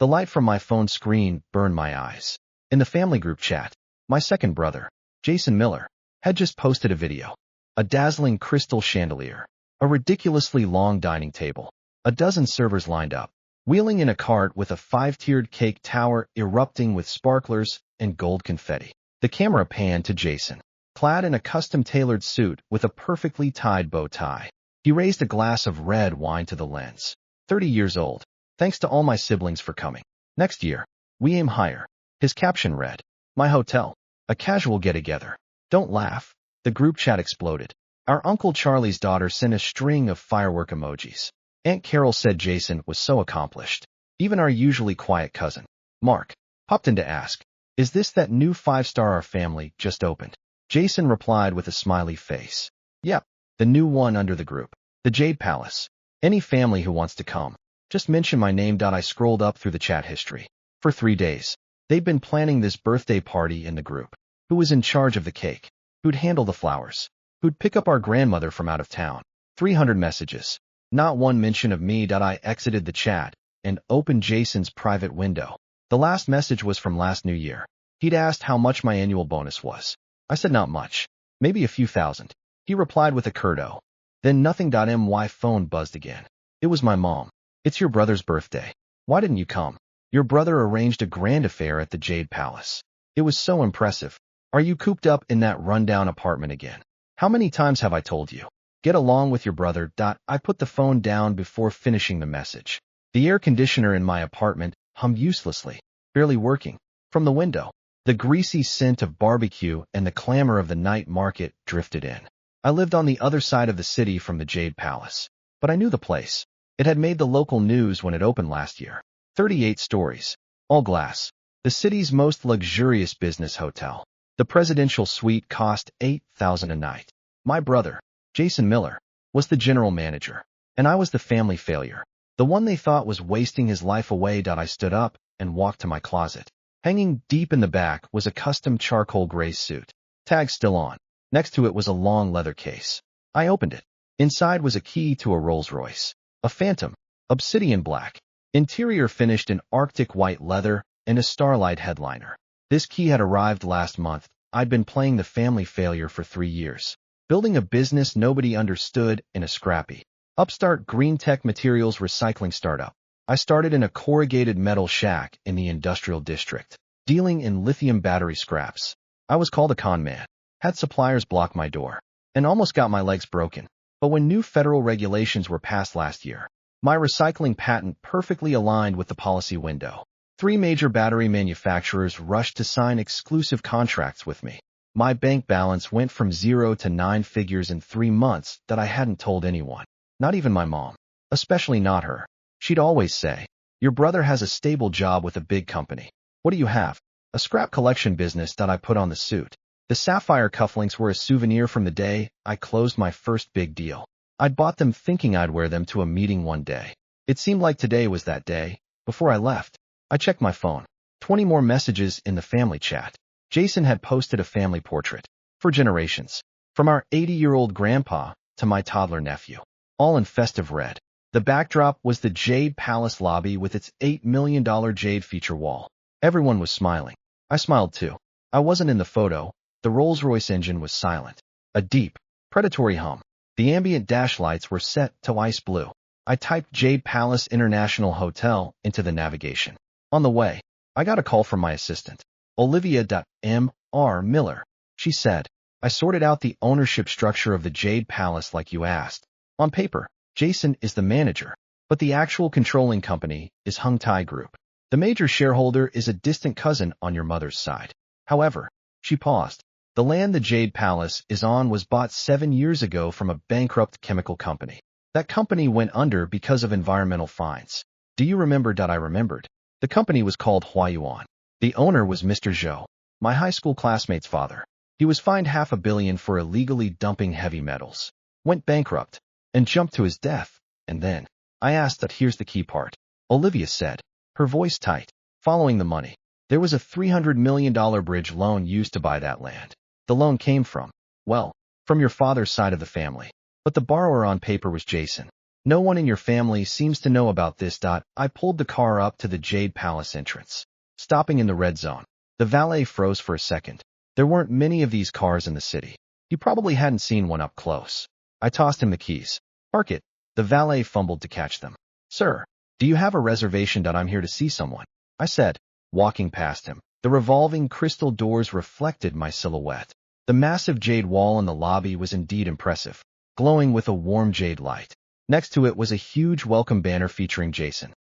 The light from my phone screen burned my eyes. In the family group chat, my second brother, Jason Miller, had just posted a video. A dazzling crystal chandelier, a ridiculously long dining table, a dozen servers lined up, wheeling in a cart with a 5-tiered cake tower erupting with sparklers and gold confetti. The camera panned to Jason, clad in a custom-tailored suit with a perfectly tied bow tie. He raised a glass of red wine to the lens. 30 years old. Thanks to all my siblings for coming. Next year, we aim higher. His caption read, "My hotel. A casual get-together. Don't laugh." The group chat exploded. Our Uncle Charlie's daughter sent a string of firework emojis. Aunt Carol said Jason was so accomplished. Even our usually quiet cousin, Mark, popped in to ask, "Is this that new 5-star our family just opened?" Jason replied with a smiley face. "Yep, the new one under the group. The Jade Palace. Any family who wants to come. Just mention my name." I scrolled up through the chat history. For 3 days, they'd been planning this birthday party in the group. Who was in charge of the cake? Who'd handle the flowers? Who'd pick up our grandmother from out of town? 300 messages. Not one mention of me. I exited the chat and opened Jason's private window. The last message was from last New Year. He'd asked how much my annual bonus was. I said not much. Maybe a few thousand. He replied with a curt "Oh." Then nothing. My phone buzzed again. It was my mom. "It's your brother's birthday. Why didn't you come? Your brother arranged a grand affair at the Jade Palace. It was so impressive. Are you cooped up in that rundown apartment again? How many times have I told you? Get along with your brother." I put the phone down before finishing the message. The air conditioner in my apartment hummed uselessly, barely working. From the window, the greasy scent of barbecue and the clamor of the night market drifted in. I lived on the other side of the city from the Jade Palace, but I knew the place. It had made the local news when it opened last year. 38 stories, all glass. The city's most luxurious business hotel. The presidential suite cost $8,000 a night. My brother, Jason Miller, was the general manager, and I was the family failure, the one they thought was wasting his life away. I stood up and walked to my closet. Hanging deep in the back was a custom charcoal gray suit. Tag still on. Next to it was a long leather case. I opened it. Inside was a key to a Rolls-Royce. A Phantom, obsidian black. Interior finished in Arctic white leather and a starlight headliner. This key had arrived last month. I'd been playing the family failure for 3 years. Building a business nobody understood in a scrappy, upstart green tech materials recycling startup. I started in a corrugated metal shack in the industrial district, dealing in lithium battery scraps. I was called a con man, had suppliers block my door, and almost got my legs broken. But when new federal regulations were passed last year, my recycling patent perfectly aligned with the policy window. 3 major battery manufacturers rushed to sign exclusive contracts with me. My bank balance went from 0 to 9 figures in 3 months that I hadn't told anyone. Not even my mom. Especially not her. She'd always say, "Your brother has a stable job with a big company. What do you have?" "A scrap collection business." I put on the suit. The sapphire cufflinks were a souvenir from the day I closed my first big deal. I'd bought them thinking I'd wear them to a meeting one day. It seemed like today was that day. Before I left, I checked my phone. 20 more messages in the family chat. Jason had posted a family portrait. For generations. From our 80-year-old grandpa to my toddler nephew. All in festive red. The backdrop was the Jade Palace lobby with its $8 million jade feature wall. Everyone was smiling. I smiled too. I wasn't in the photo. The Rolls-Royce engine was silent. A deep, predatory hum. The ambient dash lights were set to ice blue. I typed Jade Palace International Hotel into the navigation. On the way, I got a call from my assistant, Olivia.M.R. Miller. She said, "I sorted out the ownership structure of the Jade Palace like you asked. On paper, Jason is the manager, but the actual controlling company is Hung Tai Group. The major shareholder is a distant cousin on your mother's side." However, she paused. The land the Jade Palace is on was bought 7 years ago from a bankrupt chemical company. That company went under because of environmental fines. Do you remember? I remembered. The company was called Huayuan. The owner was Mr. Zhou, my high school classmate's father. He was fined $500 million for illegally dumping heavy metals, went bankrupt, and jumped to his death. And then, I asked that here's the key part. Olivia said, her voice tight. Following the money, there was a $300 million bridge loan used to buy that land. The loan came from, well, from your father's side of the family. But the borrower on paper was Jason. No one in your family seems to know about this. I pulled the car up to the Jade Palace entrance, stopping in the red zone. The valet froze for a second. There weren't many of these cars in the city. He probably hadn't seen one up close. I tossed him the keys. Park it. The valet fumbled to catch them. Sir, do you have a reservation? I'm here to see someone, I said, walking past him. The revolving crystal doors reflected my silhouette. The massive jade wall in the lobby was indeed impressive, glowing with a warm jade light. Next to it was a huge welcome banner featuring Jason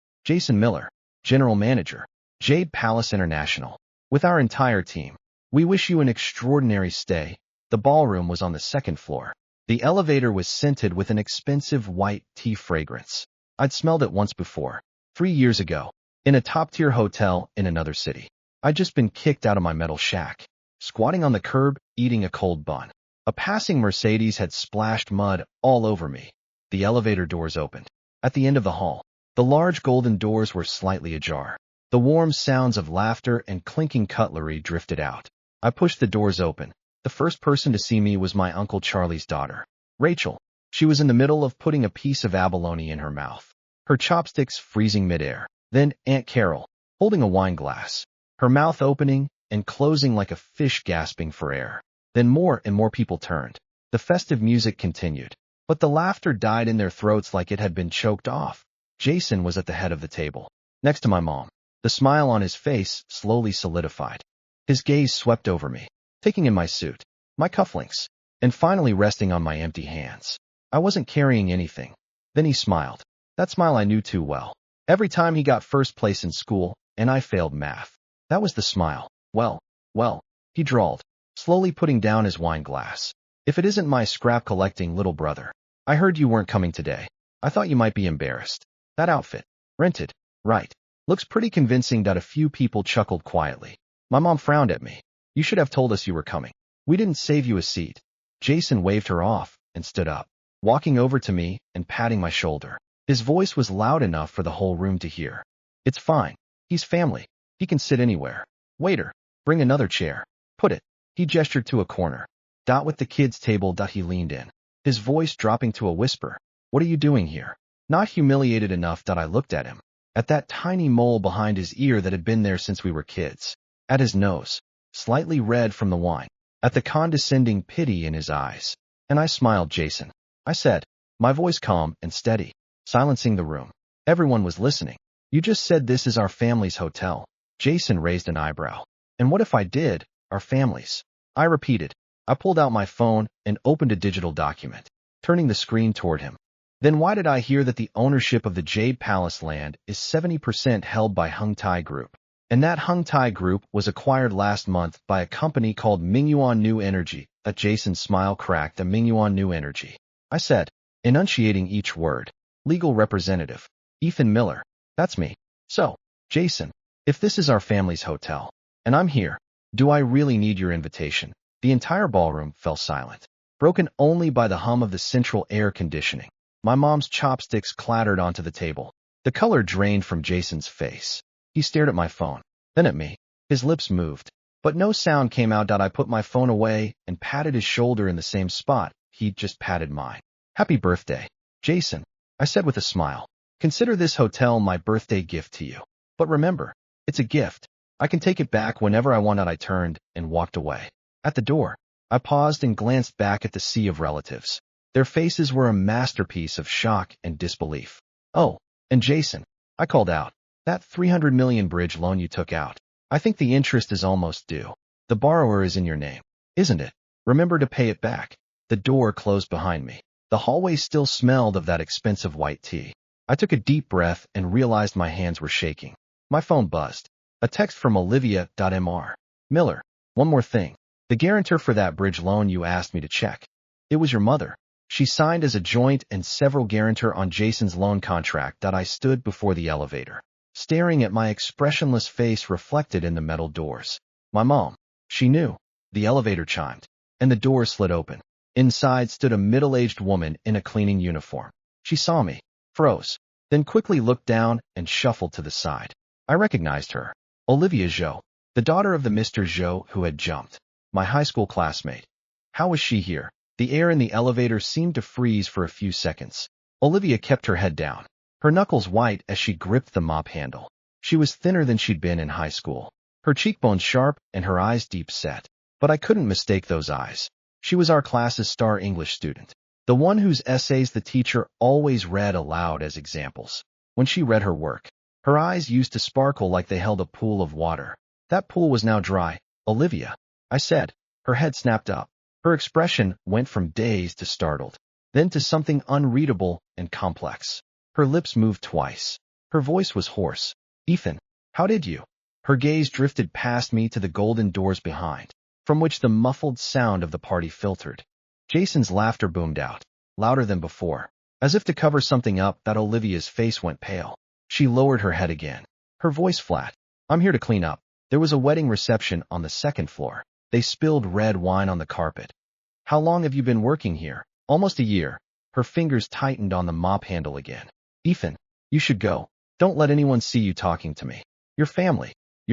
Miller, General Manager, Jade Palace International. With our entire team, we wish you an extraordinary stay. The ballroom was on the second floor. The elevator was scented with an expensive white tea fragrance. I'd smelled it once before, 3 years ago, in a top-tier hotel in another city. I'd just been kicked out of my metal shack, squatting on the curb, eating a cold bun. A passing Mercedes had splashed mud all over me. The elevator doors opened. At the end of the hall, the large golden doors were slightly ajar. The warm sounds of laughter and clinking cutlery drifted out. I pushed the doors open. The first person to see me was my Uncle Charlie's daughter, Rachel. She was in the middle of putting a piece of abalone in her mouth, her chopsticks freezing midair. Then Aunt Carol, holding a wine glass, her mouth opening and closing like a fish gasping for air. Then more and more people turned. The festive music continued, but the laughter died in their throats like it had been choked off. Jason was at the head of the table, next to my mom. The smile on his face slowly solidified. His gaze swept over me, taking in my suit, my cufflinks, and finally resting on my empty hands. I wasn't carrying anything. Then he smiled. That smile I knew too well. Every time he got first place in school, and I failed math. That was the smile. Well, he drawled, slowly putting down his wine glass. If it isn't my scrap-collecting little brother. I heard you weren't coming today. I thought you might be embarrassed. That outfit. Rented. Right. Looks pretty convincing. A few people chuckled quietly. My mom frowned at me. You should have told us you were coming. We didn't save you a seat. Jason waved her off and stood up, walking over to me and patting my shoulder. His voice was loud enough for the whole room to hear. It's fine. He's family. He can sit anywhere. Waiter, bring another chair. Put it. He gestured to a corner. With the kids' table. He leaned in, his voice dropping to a whisper. What are you doing here? Not humiliated enough. I looked at him. At that tiny mole behind his ear that had been there since we were kids. At his nose, slightly red from the wine. At the condescending pity in his eyes. And I smiled. Jason, I said, my voice calm and steady, silencing the room. Everyone was listening. You just said this is our family's hotel. Jason raised an eyebrow. And what if I did? Our families. I repeated. I pulled out my phone and opened a digital document, turning the screen toward him. Then why did I hear that the ownership of the Jade Palace land is 70% held by Hung Tai Group? And that Hung Tai Group was acquired last month by a company called Mingyuan New Energy. Jason's smile cracked. A Mingyuan New Energy, I said, enunciating each word. Legal representative. Ethan Miller. That's me. So, Jason, if this is our family's hotel, and I'm here, do I really need your invitation? The entire ballroom fell silent, broken only by the hum of the central air conditioning. My mom's chopsticks clattered onto the table. The color drained from Jason's face. He stared at my phone, then at me. His lips moved, but no sound came out. I put my phone away and patted his shoulder in the same spot he'd just patted mine. Happy birthday, Jason, I said with a smile. Consider this hotel my birthday gift to you. But remember, it's a gift. I can take it back whenever I want. I turned and walked away. At the door, I paused and glanced back at the sea of relatives. Their faces were a masterpiece of shock and disbelief. Oh, and Jason, I called out. That $300 million bridge loan you took out. I think the interest is almost due. The borrower is in your name, isn't it? Remember to pay it back. The door closed behind me. The hallway still smelled of that expensive white tea. I took a deep breath and realized my hands were shaking. My phone buzzed. A text from Olivia.Mr. Miller. One more thing. The guarantor for that bridge loan you asked me to check. It was your mother. She signed as a joint and several guarantor on Jason's loan contract. I stood before the elevator, staring at my expressionless face reflected in the metal doors. My mom. She knew. The elevator chimed, and the door slid open. Inside stood a middle-aged woman in a cleaning uniform. She saw me, froze, then quickly looked down and shuffled to the side. I recognized her. Olivia Zhou, the daughter of the Mr. Zhou who had jumped. My high school classmate. How was she here? The air in the elevator seemed to freeze for a few seconds. Olivia kept her head down, her knuckles white as she gripped the mop handle. She was thinner than she'd been in high school, her cheekbones sharp and her eyes deep set. But I couldn't mistake those eyes. She was our class's star English student, the one whose essays the teacher always read aloud as examples. When she read her work, her eyes used to sparkle like they held a pool of water. That pool was now dry. Olivia, I said. Her head snapped up. Her expression went from dazed to startled, then to something unreadable and complex. Her lips moved twice. Her voice was hoarse. Ethan, how did you? Her gaze drifted past me to the golden doors behind, from which the muffled sound of the party filtered. Jason's laughter boomed out, louder than before. As if to cover something up, that Olivia's face went pale. She lowered her head again, her voice flat. I'm here to clean up. There was a wedding reception on the second floor. They spilled red wine on the carpet. How long have you been working here? Almost a year. Her fingers tightened on the mop handle again. Ethan, you should go. Don't let anyone see you talking to me. Your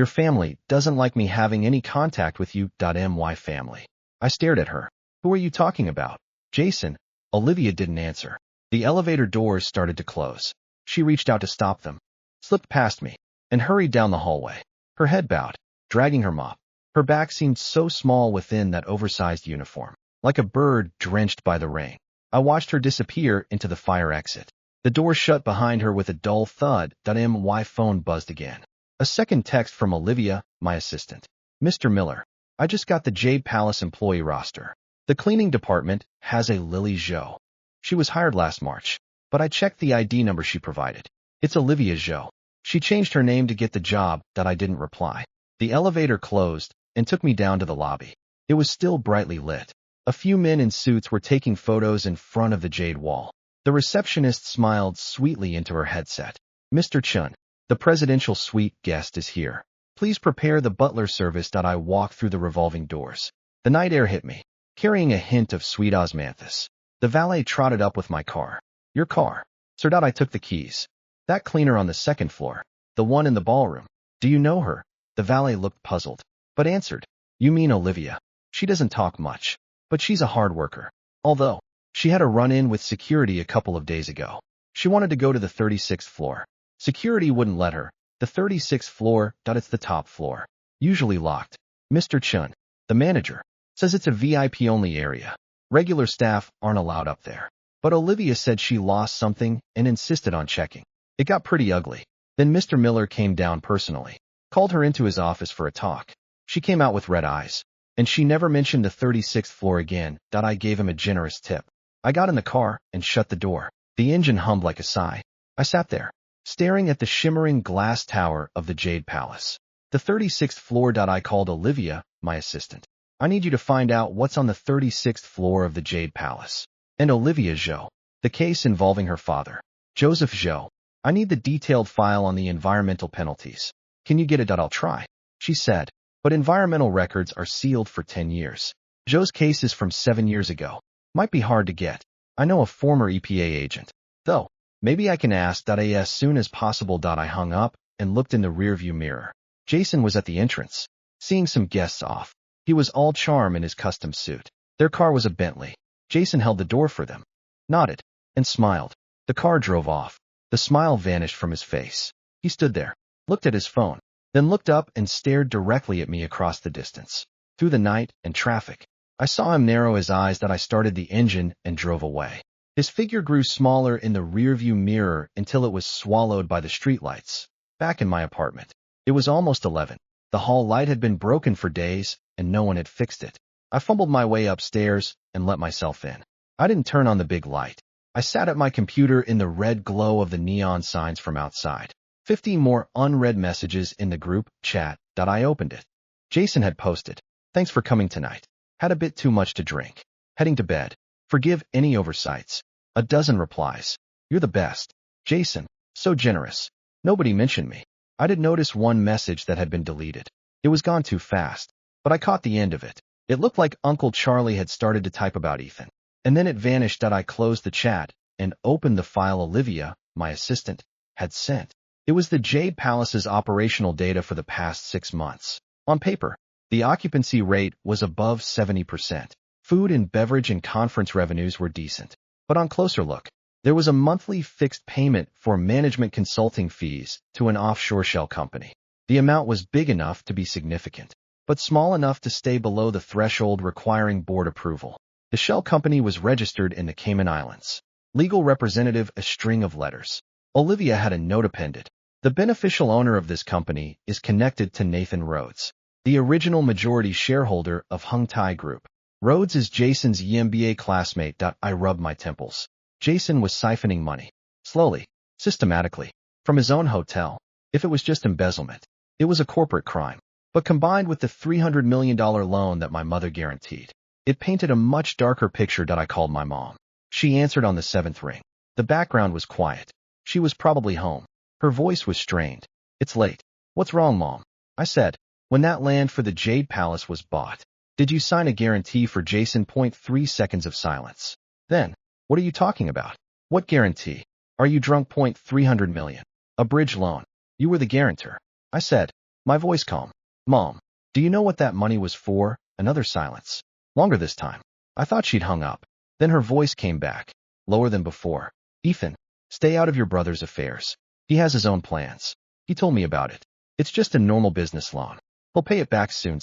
family doesn't like me having any contact with you. My family. I stared at her. Who are you talking about? Jason. Olivia didn't answer. The elevator doors started to close. She reached out to stop them, slipped past me, and hurried down the hallway. Her head bowed, dragging her mop. Her back seemed so small within that oversized uniform, like a bird drenched by the rain. I watched her disappear into the fire exit. The door shut behind her with a dull thud. My phone buzzed again. A second text from Olivia, my assistant. Mr. Miller, I just got the Jade Palace employee roster. The cleaning department has a Lily Zhou. She was hired last March, but I checked the ID number she provided. It's Olivia Zhou. She changed her name to get the job. I didn't reply. The elevator closed and took me down to the lobby. It was still brightly lit. A few men in suits were taking photos in front of the jade wall. The receptionist smiled sweetly into her headset. Mr. Chun, the presidential suite guest is here. Please prepare the butler service. I walked through the revolving doors. The night air hit me, carrying a hint of sweet osmanthus. The valet trotted up with my car. Your car? Sir. I took the keys. That cleaner on the second floor, the one in the ballroom. Do you know her? The valet looked puzzled, but answered. You mean Olivia? She doesn't talk much, but she's a hard worker. Although, she had a run-in with security a couple of days ago. She wanted to go to the 36th floor. Security wouldn't let her. The 36th floor. It's the top floor. Usually locked. Mr. Chun, the manager, says it's a VIP-only area. Regular staff aren't allowed up there. But Olivia said she lost something and insisted on checking. It got pretty ugly. Then Mr. Miller came down personally, called her into his office for a talk. She came out with red eyes, and she never mentioned the 36th floor again. I gave him a generous tip. I got in the car and shut the door. The engine hummed like a sigh. I sat there, staring at the shimmering glass tower of the Jade Palace. The 36th floor. I called Olivia, my assistant. I need you to find out what's on the 36th floor of the Jade Palace. And Olivia Zhou, the case involving her father, Joseph Zhou. I need the detailed file on the environmental penalties. Can you get it? I'll try, she said. But environmental records are sealed for 10 years. Zhou's case is from 7 years ago. Might be hard to get. I know a former EPA agent, though. Maybe I can ask. As soon as possible. I hung up and looked in the rearview mirror. Jason was at the entrance, seeing some guests off. He was all charm in his custom suit. Their car was a Bentley. Jason held the door for them, nodded, and smiled. The car drove off. The smile vanished from his face. He stood there, looked at his phone, then looked up and stared directly at me across the distance. Through the night and traffic, I saw him narrow his eyes. I started the engine and drove away. His figure grew smaller in the rearview mirror until it was swallowed by the streetlights. Back in my apartment, it was almost 11. The hall light had been broken for days, and no one had fixed it. I fumbled my way upstairs and let myself in. I didn't turn on the big light. I sat at my computer in the red glow of the neon signs from outside. 15 more unread messages in the group chat. I opened it. Jason had posted. Thanks for coming tonight. Had a bit too much to drink. Heading to bed. Forgive any oversights. A dozen replies. You're the best. Jason. So generous. Nobody mentioned me. I did notice one message that had been deleted. It was gone too fast, but I caught the end of it. It looked like Uncle Charlie had started to type about Ethan. And then it vanished. I closed the chat and opened the file Olivia, my assistant, had sent. It was the Jade Palace's operational data for the past 6 months. On paper, the occupancy rate was above 70%. Food and beverage and conference revenues were decent. But on closer look, There was a monthly fixed payment for management consulting fees to an offshore shell company. The amount was big enough to be significant, but small enough to stay below the threshold requiring board approval. The shell company was registered in the Cayman Islands. Legal representative, a string of letters. Olivia had a note appended. The beneficial owner of this company is connected to Nathan Rhodes, the original majority shareholder of Hung Tai Group. Rhodes is Jason's EMBA classmate. I rubbed my temples. Jason was siphoning money, slowly, systematically, from his own hotel. If it was just embezzlement, it was a corporate crime. But combined with the $300 million loan that my mother guaranteed, it painted a much darker picture. I called my mom. She answered on the seventh ring. The background was quiet. She was probably home. Her voice was strained. It's late. What's wrong, Mom? I said. When that land for the Jade Palace was bought, did you sign a guarantee for Jason? 3 seconds of silence. Then, what are you talking about? What guarantee? Are you drunk? $300 million. A bridge loan. You were the guarantor. I said, my voice calm. Mom, do you know what that money was for? Another silence. Longer this time. I thought she'd hung up. Then her voice came back, lower than before. Ethan, stay out of your brother's affairs. He has his own plans. He told me about it. It's just a normal business loan. He'll pay it back soon.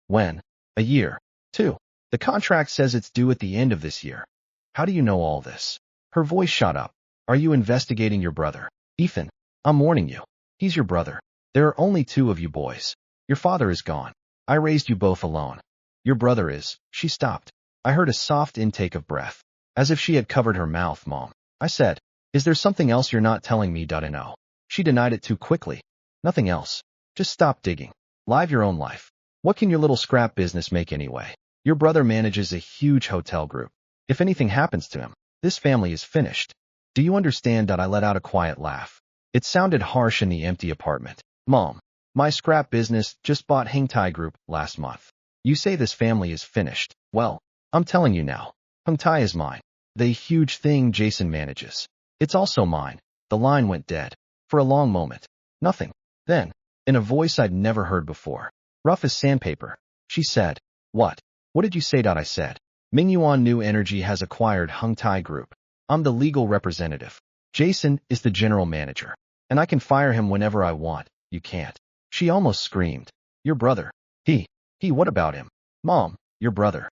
When? A year. 2. The contract says it's due at the end of this year. How do you know all this? Her voice shot up. Are you investigating your brother? Ethan, I'm warning you. He's your brother. There are only 2 of you boys. Your father is gone. I raised you both alone. Your brother is. She stopped. I heard a soft intake of breath, as if she had covered her mouth. Mom, I said, is there something else you're not telling me? I know. She denied it too quickly. Nothing else. Just stop digging. Live your own life. What can your little scrap business make anyway? Your brother manages a huge hotel group. If anything happens to him, this family is finished. Do you understand? I let out a quiet laugh. It sounded harsh in the empty apartment. Mom, my scrap business just bought Hung Tai Group last month. You say this family is finished. Well, I'm telling you now. Hung Tai is mine. The huge thing Jason manages. It's also mine. The line went dead. For a long moment. Nothing. Then, in a voice I'd never heard before, rough as sandpaper, she said, What? What did you say? I said, Mingyuan New Energy has acquired Hung Tai Group. I'm the legal representative. Jason is the general manager. And I can fire him whenever I want. You can't. She almost screamed. Your brother. He, what about him? Mom, your brother.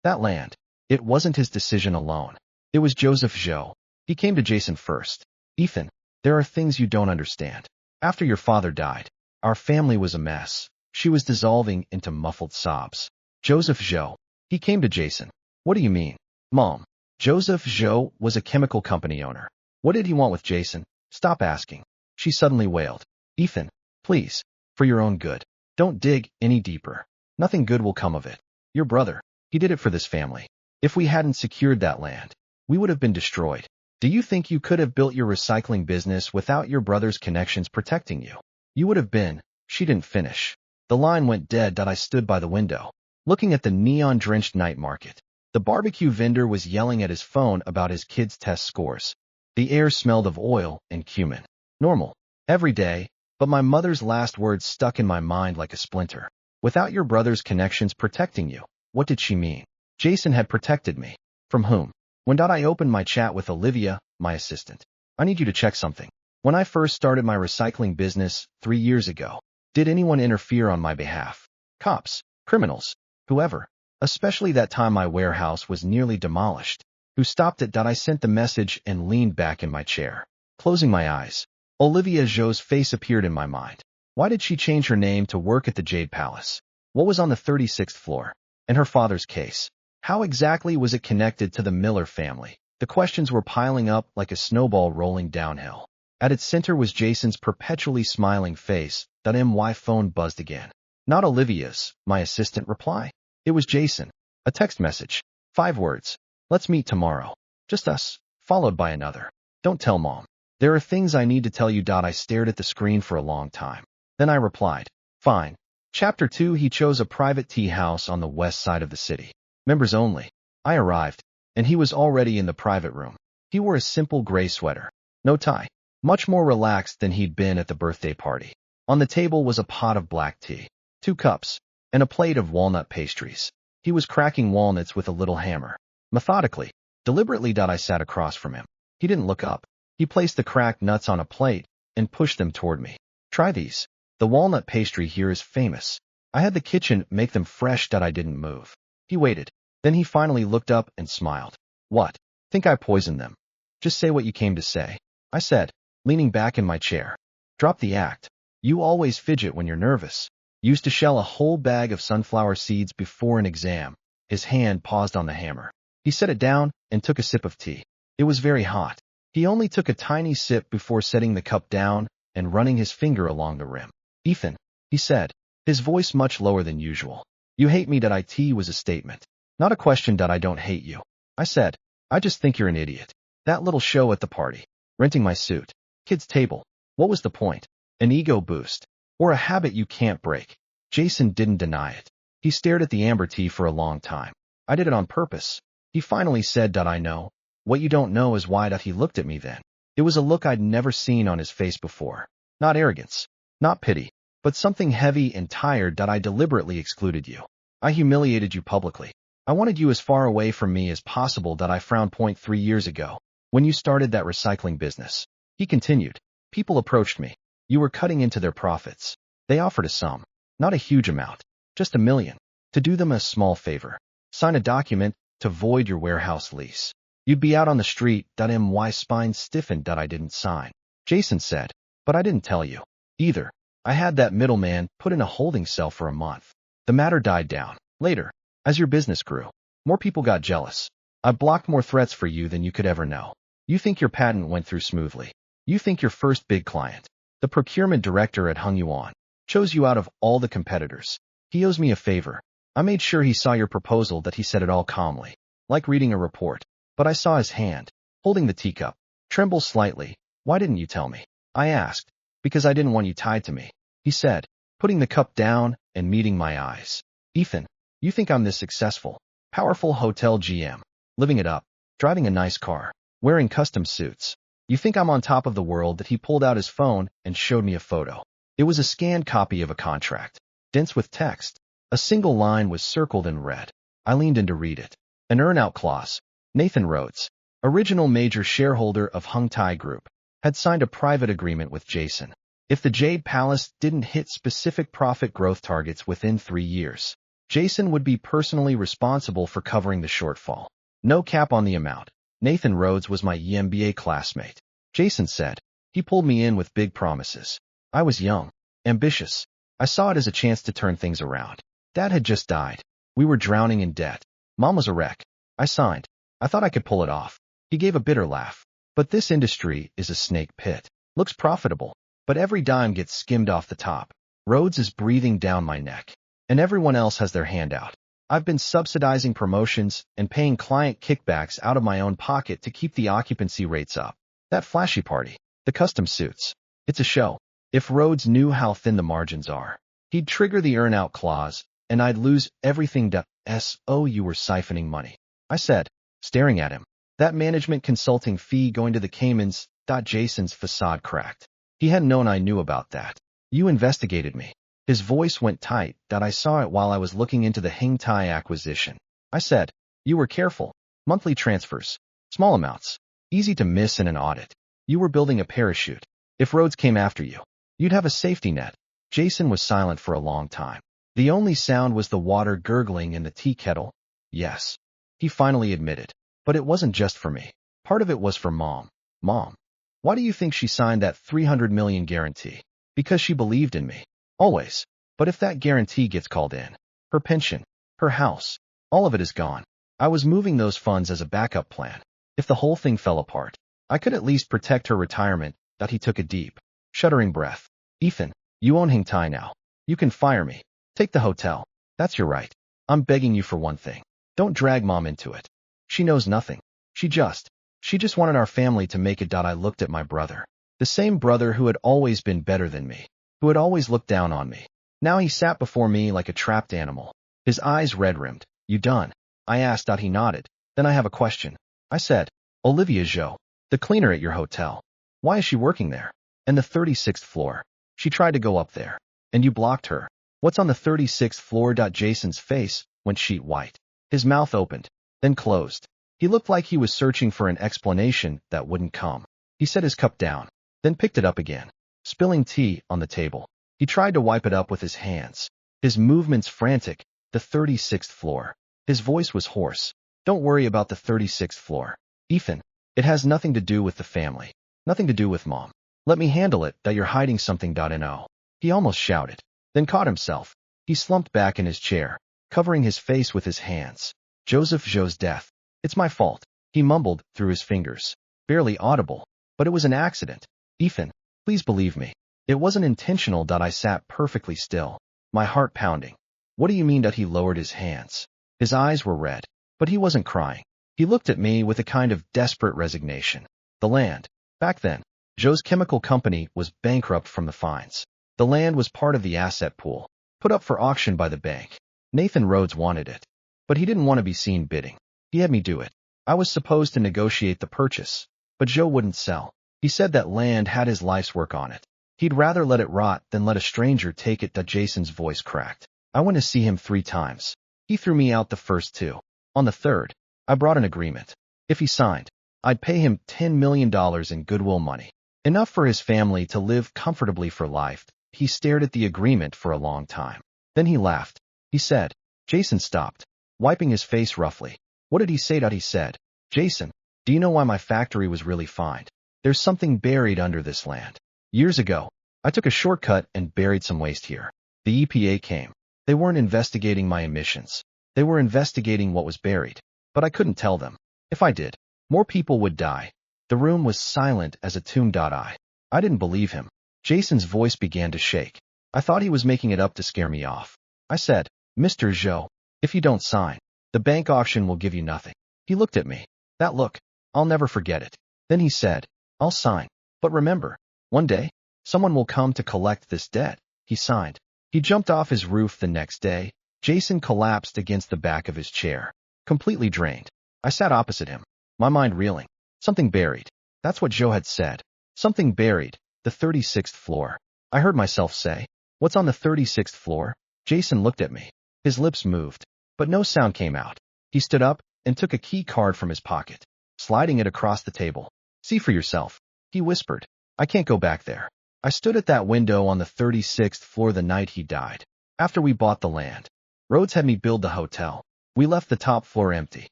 That land. It wasn't his decision alone. It was Joseph Zhou. He came to Jason first. Ethan, there are things you don't understand. After your father died, our family was a mess. She was dissolving into muffled sobs. Joseph Zhou. He came to Jason. What do you mean? Mom, Joseph Zhou was a chemical company owner. What did he want with Jason? Stop asking. She suddenly wailed. Ethan, please, for your own good, don't dig any deeper. Nothing good will come of it. Your brother, he did it for this family. If we hadn't secured that land, we would have been destroyed. Do you think you could have built your recycling business without your brother's connections protecting you? You would have been. She didn't finish. The line went dead. I stood by the window, looking at the neon-drenched night market. The barbecue vendor was yelling at his phone about his kids' test scores. The air smelled of oil and cumin. Normal. Every day. But my mother's last words stuck in my mind like a splinter. Without your brother's connections protecting you. What did she mean? Jason had protected me. From whom? When I opened my chat with Olivia, my assistant. I need you to check something. When I first started my recycling business 3 years ago, did anyone interfere on my behalf? Cops, criminals, whoever. Especially that time my warehouse was nearly demolished. Who stopped it? I sent the message and leaned back in my chair, closing my eyes. Olivia Zhou's face appeared in my mind. Why did she change her name to work at the Jade Palace? What was on the 36th floor? And her father's case. How exactly was it connected to the Miller family? The questions were piling up like a snowball rolling downhill. At its center was Jason's perpetually smiling face. My phone buzzed again. Not Olivia's, my assistant reply. It was Jason. A text message. 5 words. Let's meet tomorrow. Just us. Followed by another. Don't tell Mom. There are things I need to tell you. I stared at the screen for a long time. Then I replied. Fine. Chapter 2. He chose a private tea house on the west side of the city. Members only. I arrived, and he was already in the private room. He wore a simple gray sweater. No tie. Much more relaxed than he'd been at the birthday party. On the table was a pot of black tea, 2 cups, and a plate of walnut pastries. He was cracking walnuts with a little hammer. Methodically, deliberately. I sat across from him. He didn't look up. He placed the cracked nuts on a plate and pushed them toward me. Try these. The walnut pastry here is famous. I had the kitchen make them fresh that I didn't move. He waited. Then he finally looked up and smiled. What? Think I poisoned them? Just say what you came to say, I said, leaning back in my chair. Drop the act. You always fidget when you're nervous. Used to shell a whole bag of sunflower seeds before an exam. His hand paused on the hammer. He set it down and took a sip of tea. It was very hot. He only took a tiny sip before setting the cup down and running his finger along the rim. Ethan, he said, his voice much lower than usual. You hate me that it was a statement. Not a question that I don't hate you. I said, I just think you're an idiot. That little show at the party. Renting my suit. Kids' table. What was the point? An ego boost. Or a habit you can't break. Jason didn't deny it. He stared at the amber tea for a long time. I did it on purpose. He finally said that I know. What you don't know is why that he looked at me then. It was a look I'd never seen on his face before. Not arrogance. Not pity. But something heavy and tired that I deliberately excluded you. I humiliated you publicly. I wanted you as far away from me as possible that I frowned. 3 years ago, when you started that recycling business. He continued. People approached me. You were cutting into their profits. They offered a sum. Not a huge amount. Just $1 million. To do them a small favor. Sign a document to void your warehouse lease. You'd be out on the street. My spine stiffened that I didn't sign. Jason said. But I didn't tell you. Either. I had that middleman put in a holding cell for a month. The matter died down. Later, as your business grew, more people got jealous. I blocked more threats for you than you could ever know. You think your patent went through smoothly. You think your first big client, the procurement director at Hung Yuan, chose you out of all the competitors. He owes me a favor. I made sure he saw your proposal. That he said it all calmly, like reading a report. But I saw his hand, holding the teacup, tremble slightly. Why didn't you tell me? I asked. Because I didn't want you tied to me, he said, putting the cup down and meeting my eyes. Ethan, you think I'm this successful, powerful hotel GM, living it up, driving a nice car, wearing custom suits. You think I'm on top of the world. That he pulled out his phone and showed me a photo. It was a scanned copy of a contract, dense with text. A single line was circled in red. I leaned in to read it. An earn-out clause. Nathan Rhodes, original major shareholder of Hung Tai Group, had signed a private agreement with Jason. If the Jade Palace didn't hit specific profit growth targets within 3 years, Jason would be personally responsible for covering the shortfall. No cap on the amount. Nathan Rhodes was my EMBA classmate. Jason said. He pulled me in with big promises. I was young, ambitious. I saw it as a chance to turn things around. Dad had just died. We were drowning in debt. Mom was a wreck. I signed. I thought I could pull it off. He gave a bitter laugh. But this industry is a snake pit. Looks profitable, but every dime gets skimmed off the top. Rhodes is breathing down my neck. And everyone else has their hand out. I've been subsidizing promotions and paying client kickbacks out of my own pocket to keep the occupancy rates up. That flashy party, the custom suits. It's a show. If Rhodes knew how thin the margins are, he'd trigger the earn-out clause, and I'd lose everything. You were siphoning money, I said, staring at him. That management consulting fee going to the Caymans. Jason's facade cracked. He hadn't known I knew about that. You investigated me. His voice went tight. I saw it while I was looking into the Hung Tai acquisition. I said, you were careful. Monthly transfers. Small amounts. Easy to miss in an audit. You were building a parachute. If Rhodes came after you, you'd have a safety net. Jason was silent for a long time. The only sound was the water gurgling in the tea kettle. Yes. He finally admitted. But it wasn't just for me. Part of it was for Mom. Mom. Why do you think she signed that $300 million guarantee? Because she believed in me. Always. But if that guarantee gets called in, her pension, her house, all of it is gone. I was moving those funds as a backup plan. If the whole thing fell apart, I could at least protect her retirement. He took a deep, shuddering breath. Ethan, you own Hung Tai now. You can fire me. Take the hotel. That's your right. I'm begging you for one thing. Don't drag Mom into it. She knows nothing. She just wanted our family to make it. I looked at my brother. The same brother who had always been better than me, who had always looked down on me. Now he sat before me like a trapped animal, his eyes red-rimmed. You done? I asked. He nodded. Then I have a question. I said, Olivia Zhou, the cleaner at your hotel. Why is she working there? And the 36th floor. She tried to go up there. And you blocked her. What's on the 36th floor? Jason's face went sheet white. His mouth opened, then closed. He looked like he was searching for an explanation that wouldn't come. He set his cup down, then picked it up again, spilling tea on the table. He tried to wipe it up with his hands, his movements frantic. The 36th floor. His voice was hoarse. Don't worry about the 36th floor, Ethan. It has nothing to do with the family. Nothing to do with Mom. Let me handle it. That you're hiding something. No. He almost shouted, then caught himself. He slumped back in his chair, covering his face with his hands. Joseph Joe's death. It's my fault, he mumbled through his fingers. Barely audible. But it was an accident. Ethan, please believe me. It wasn't intentional. I sat perfectly still, my heart pounding. What do you mean? He lowered his hands. His eyes were red, but he wasn't crying. He looked at me with a kind of desperate resignation. The land. Back then, Joe's chemical company was bankrupt from the fines. The land was part of the asset pool, put up for auction by the bank. Nathan Rhodes wanted it, but he didn't want to be seen bidding. He had me do it. I was supposed to negotiate the purchase, but Joe wouldn't sell. He said that land had his life's work on it. He'd rather let it rot than let a stranger take it. Jason's voice cracked. I went to see him 3 times. He threw me out the first 2. On the third, I brought an agreement. If he signed, I'd pay him $10 million in goodwill money. Enough for his family to live comfortably for life. He stared at the agreement for a long time. Then he laughed. He said, Jason stopped, wiping his face roughly. What did he say? He said, Jason, do you know why my factory was really fined? There's something buried under this land. Years ago, I took a shortcut and buried some waste here. The EPA came. They weren't investigating my emissions. They were investigating what was buried. But I couldn't tell them. If I did, more people would die. The room was silent as a tomb. I didn't believe him. Jason's voice began to shake. I thought he was making it up to scare me off. I said, Mr. Joe, if you don't sign, the bank auction will give you nothing. He looked at me. That look, I'll never forget it. Then he said, I'll sign. But remember, one day, someone will come to collect this debt. He signed. He jumped off his roof the next day. Jason collapsed against the back of his chair, completely drained. I sat opposite him, my mind reeling. Something buried. That's what Joe had said. Something buried. The 36th floor. I heard myself say, what's on the 36th floor? Jason looked at me. His lips moved, but no sound came out. He stood up and took a key card from his pocket, sliding it across the table. See for yourself, he whispered. I can't go back there. I stood at that window on the 36th floor the night he died. After we bought the land, Rhodes had me build the hotel. We left the top floor empty,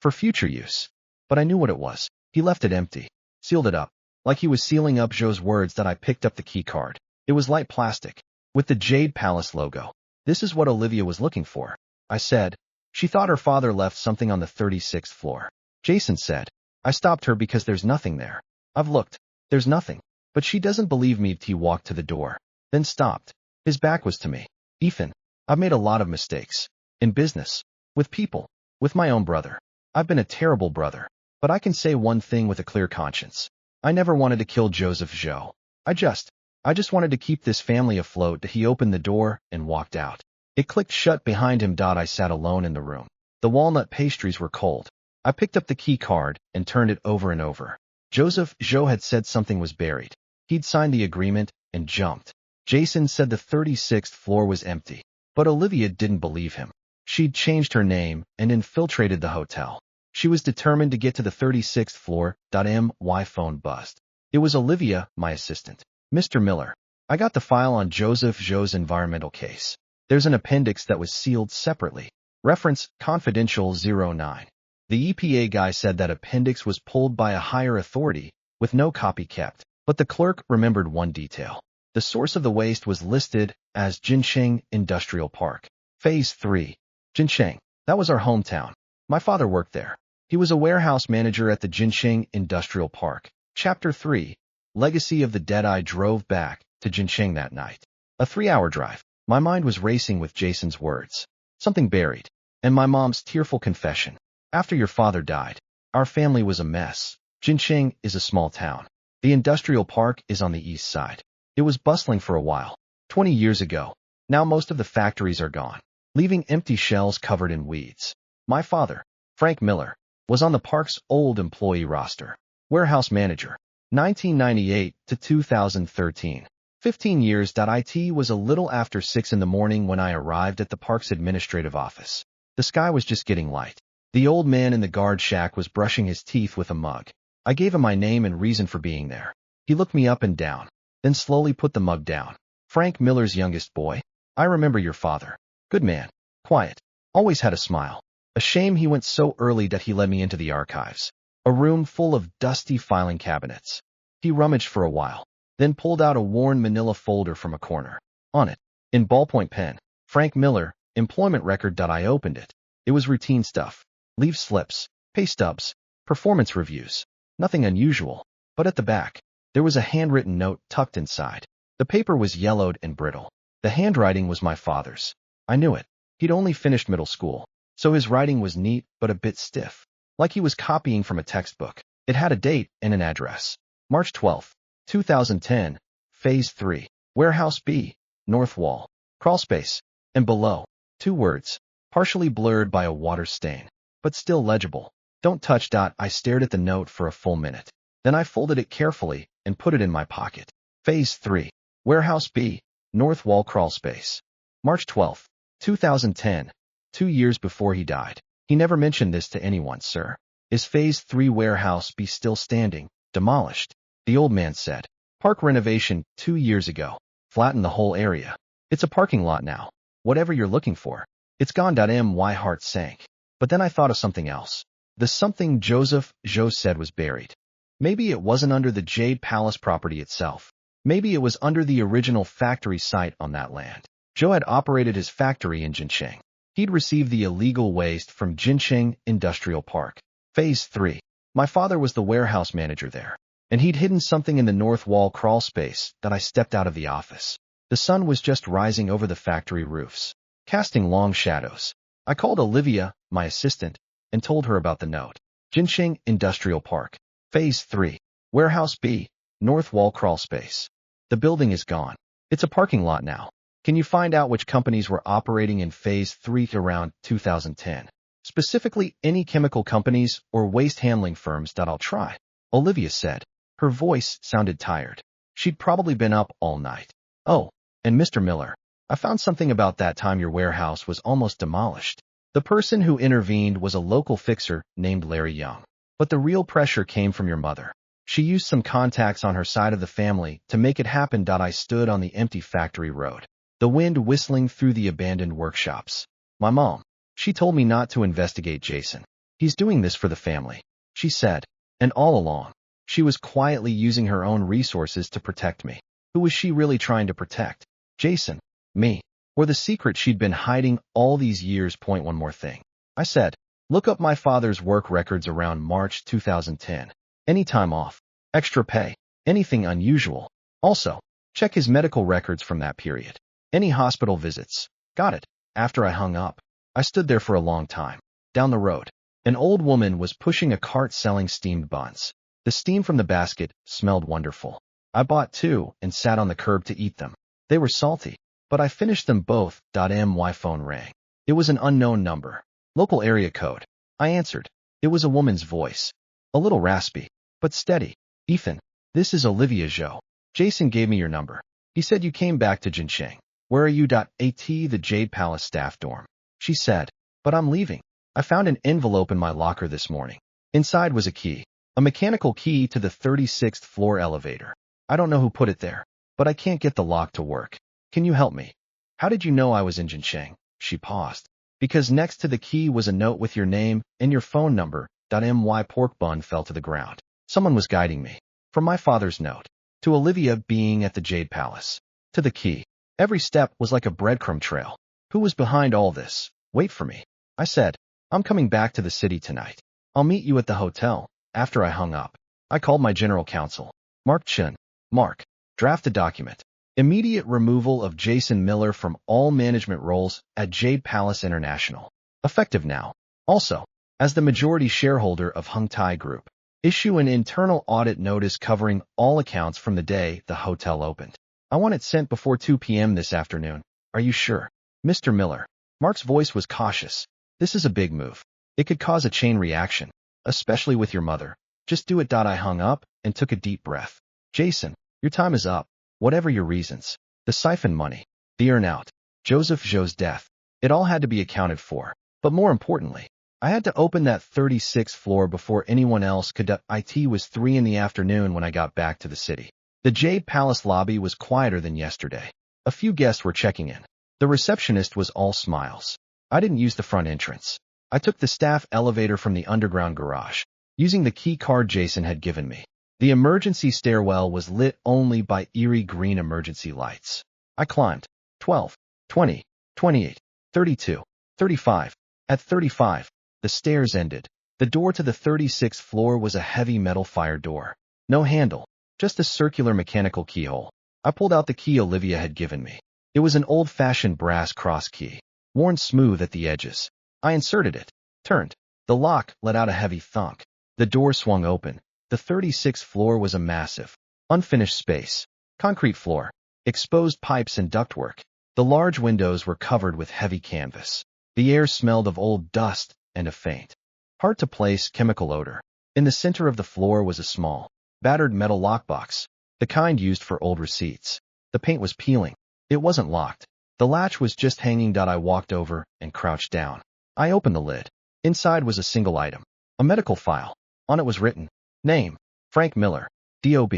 for future use. But I knew what it was. He left it empty, sealed it up, like he was sealing up Joe's words. I picked up the key card. It was light plastic, with the Jade Palace logo. This is what Olivia was looking for, I said. She thought her father left something on the 36th floor. Jason said. I stopped her because there's nothing there. I've looked. There's nothing. But she doesn't believe me. He walked to the door, then stopped. His back was to me. Ethan, I've made a lot of mistakes. In business. With people. With my own brother. I've been a terrible brother. But I can say one thing with a clear conscience. I never wanted to kill Joseph Joe. I just wanted to keep this family afloat. He opened the door and walked out. It clicked shut behind him. I sat alone in the room. The walnut pastries were cold. I picked up the key card and turned it over and over. Joseph Joe had said something was buried. He'd signed the agreement and jumped. Jason said the 36th floor was empty. But Olivia didn't believe him. She'd changed her name and infiltrated the hotel. She was determined to get to the 36th floor. My phone buzzed. It was Olivia, my assistant. Mr. Miller, I got the file on Joseph Joe's environmental case. There's an appendix that was sealed separately. Reference confidential 09. The EPA guy said that appendix was pulled by a higher authority, with no copy kept. But the clerk remembered one detail. The source of the waste was listed as Jincheng Industrial Park. Phase 3. Jincheng. That was our hometown. My father worked there. He was a warehouse manager at the Jincheng Industrial Park. Chapter 3. Legacy of the Dead. I drove back to Jincheng that night. A 3-hour drive. My mind was racing with Jason's words. Something buried. And my mom's tearful confession. After your father died, our family was a mess. Jincheng is a small town. The industrial park is on the east side. It was bustling for a while, 20 years ago. Now most of the factories are gone, leaving empty shells covered in weeds. My father, Frank Miller, was on the park's old employee roster. Warehouse manager, 1998 to 2013. 15 years. It was a little after 6 in the morning when I arrived at the park's administrative office. The sky was just getting light. The old man in the guard shack was brushing his teeth with a mug. I gave him my name and reason for being there. He looked me up and down, then slowly put the mug down. Frank Miller's youngest boy. I remember your father. Good man. Quiet. Always had a smile. A shame he went so early that he led me into the archives. A room full of dusty filing cabinets. He rummaged for a while, then pulled out a worn manila folder from a corner. On it, in ballpoint pen, Frank Miller, employment record. I opened it. It was routine stuff. Leave slips, pay stubs, performance reviews. Nothing unusual. But at the back, there was a handwritten note tucked inside. The paper was yellowed and brittle. The handwriting was my father's. I knew it. He'd only finished middle school, so his writing was neat but a bit stiff, like he was copying from a textbook. It had a date and an address. March 12, 2010, Phase 3, Warehouse B, North Wall, Crawlspace, and below, 2 words, partially blurred by a water stain, but still legible. Don't touch. I stared at the note for a full minute. Then I folded it carefully and put it in my pocket. Phase 3, Warehouse B, North Wall, Crawlspace. March 12, 2010, 2 years before he died. He never mentioned this to anyone, sir. Is Phase 3 Warehouse B still standing? Demolished. The old man said. Park renovation 2 years ago. Flattened the whole area. It's a parking lot now. Whatever you're looking for. It's gone. My heart sank. But then I thought of something else. The something Joseph Joe said was buried. Maybe it wasn't under the Jade Palace property itself. Maybe it was under the original factory site on that land. Joe had operated his factory in Jincheng. He'd received the illegal waste from Jincheng Industrial Park. Phase 3. My father was the warehouse manager there, and he'd hidden something in the north wall crawl space that I stepped out of the office. The sun was just rising over the factory roofs, casting long shadows. I called Olivia, my assistant, and told her about the note. Jincheng Industrial Park. Phase 3. Warehouse B, North Wall Crawl Space. The building is gone. It's a parking lot now. Can you find out which companies were operating in Phase 3 around 2010? Specifically, any chemical companies or waste handling firms. I'll try, Olivia said. Her voice sounded tired. She'd probably been up all night. Oh, and Mr. Miller, I found something about that time your warehouse was almost demolished. The person who intervened was a local fixer named Larry Young. But the real pressure came from your mother. She used some contacts on her side of the family to make it happen. I stood on the empty factory road, the wind whistling through the abandoned workshops. My mom, she told me not to investigate Jason. He's doing this for the family, she said. And all along, she was quietly using her own resources to protect me. Who was she really trying to protect? Jason, me, or the secret she'd been hiding all these years? One more thing, I said. Look up my father's work records around March 2010. Any time off, extra pay, anything unusual. Also, check his medical records from that period. Any hospital visits. Got it. After I hung up, I stood there for a long time. Down the road, an old woman was pushing a cart selling steamed buns. The steam from the basket smelled wonderful. I bought 2 and sat on the curb to eat them. They were salty, but I finished them both. My phone rang. It was an unknown number. Local area code. I answered. It was a woman's voice. A little raspy, but steady. Ethan, this is Olivia Zhou. Jason gave me your number. He said you came back to Jincheng. Where are you? At the Jade Palace staff dorm. She said, but I'm leaving. I found an envelope in my locker this morning. Inside was a key. A mechanical key to the 36th floor elevator. I don't know who put it there, but I can't get the lock to work. Can you help me? How did you know I was in Jincheng? She paused. Because next to the key was a note with your name and your phone number. My pork bun fell to the ground. Someone was guiding me. From my father's note, to Olivia being at the Jade Palace, to the key. Every step was like a breadcrumb trail. Who was behind all this? Wait for me, I said. I'm coming back to the city tonight. I'll meet you at the hotel. After I hung up, I called my general counsel, Mark Chen. Mark, draft a document. Immediate removal of Jason Miller from all management roles at Jade Palace International. Effective now. Also, as the majority shareholder of Hung Tai Group, issue an internal audit notice covering all accounts from the day the hotel opened. I want it sent before 2 p.m. this afternoon. Are you sure? Mr. Miller. Mark's voice was cautious. This is a big move. It could cause a chain reaction, especially with your mother. Just do it. I hung up and took a deep breath. Jason, your time is up. Whatever your reasons, the siphon money, the earn-out, Joseph Zhou's death, it all had to be accounted for. But more importantly, I had to open that 36th floor before anyone else could. It was 3 in the afternoon when I got back to the city. The Jade Palace lobby was quieter than yesterday. A few guests were checking in. The receptionist was all smiles. I didn't use the front entrance. I took the staff elevator from the underground garage, using the key card Jason had given me. The emergency stairwell was lit only by eerie green emergency lights. I climbed. 12, 20, 28, 32, 35. At 35, the stairs ended. The door to the 36th floor was a heavy metal fire door. No handle, just a circular mechanical keyhole. I pulled out the key Olivia had given me. It was an old-fashioned brass cross key, worn smooth at the edges. I inserted it, turned. The lock let out a heavy thunk. The door swung open. The 36th floor was a massive, unfinished space. Concrete floor, exposed pipes and ductwork. The large windows were covered with heavy canvas. The air smelled of old dust and a faint, hard-to-place chemical odor. In the center of the floor was a small, battered metal lockbox, the kind used for old receipts. The paint was peeling. It wasn't locked. The latch was just hanging. I walked over and crouched down. I opened the lid. Inside was a single item, a medical file. On it was written, name, Frank Miller, DOB,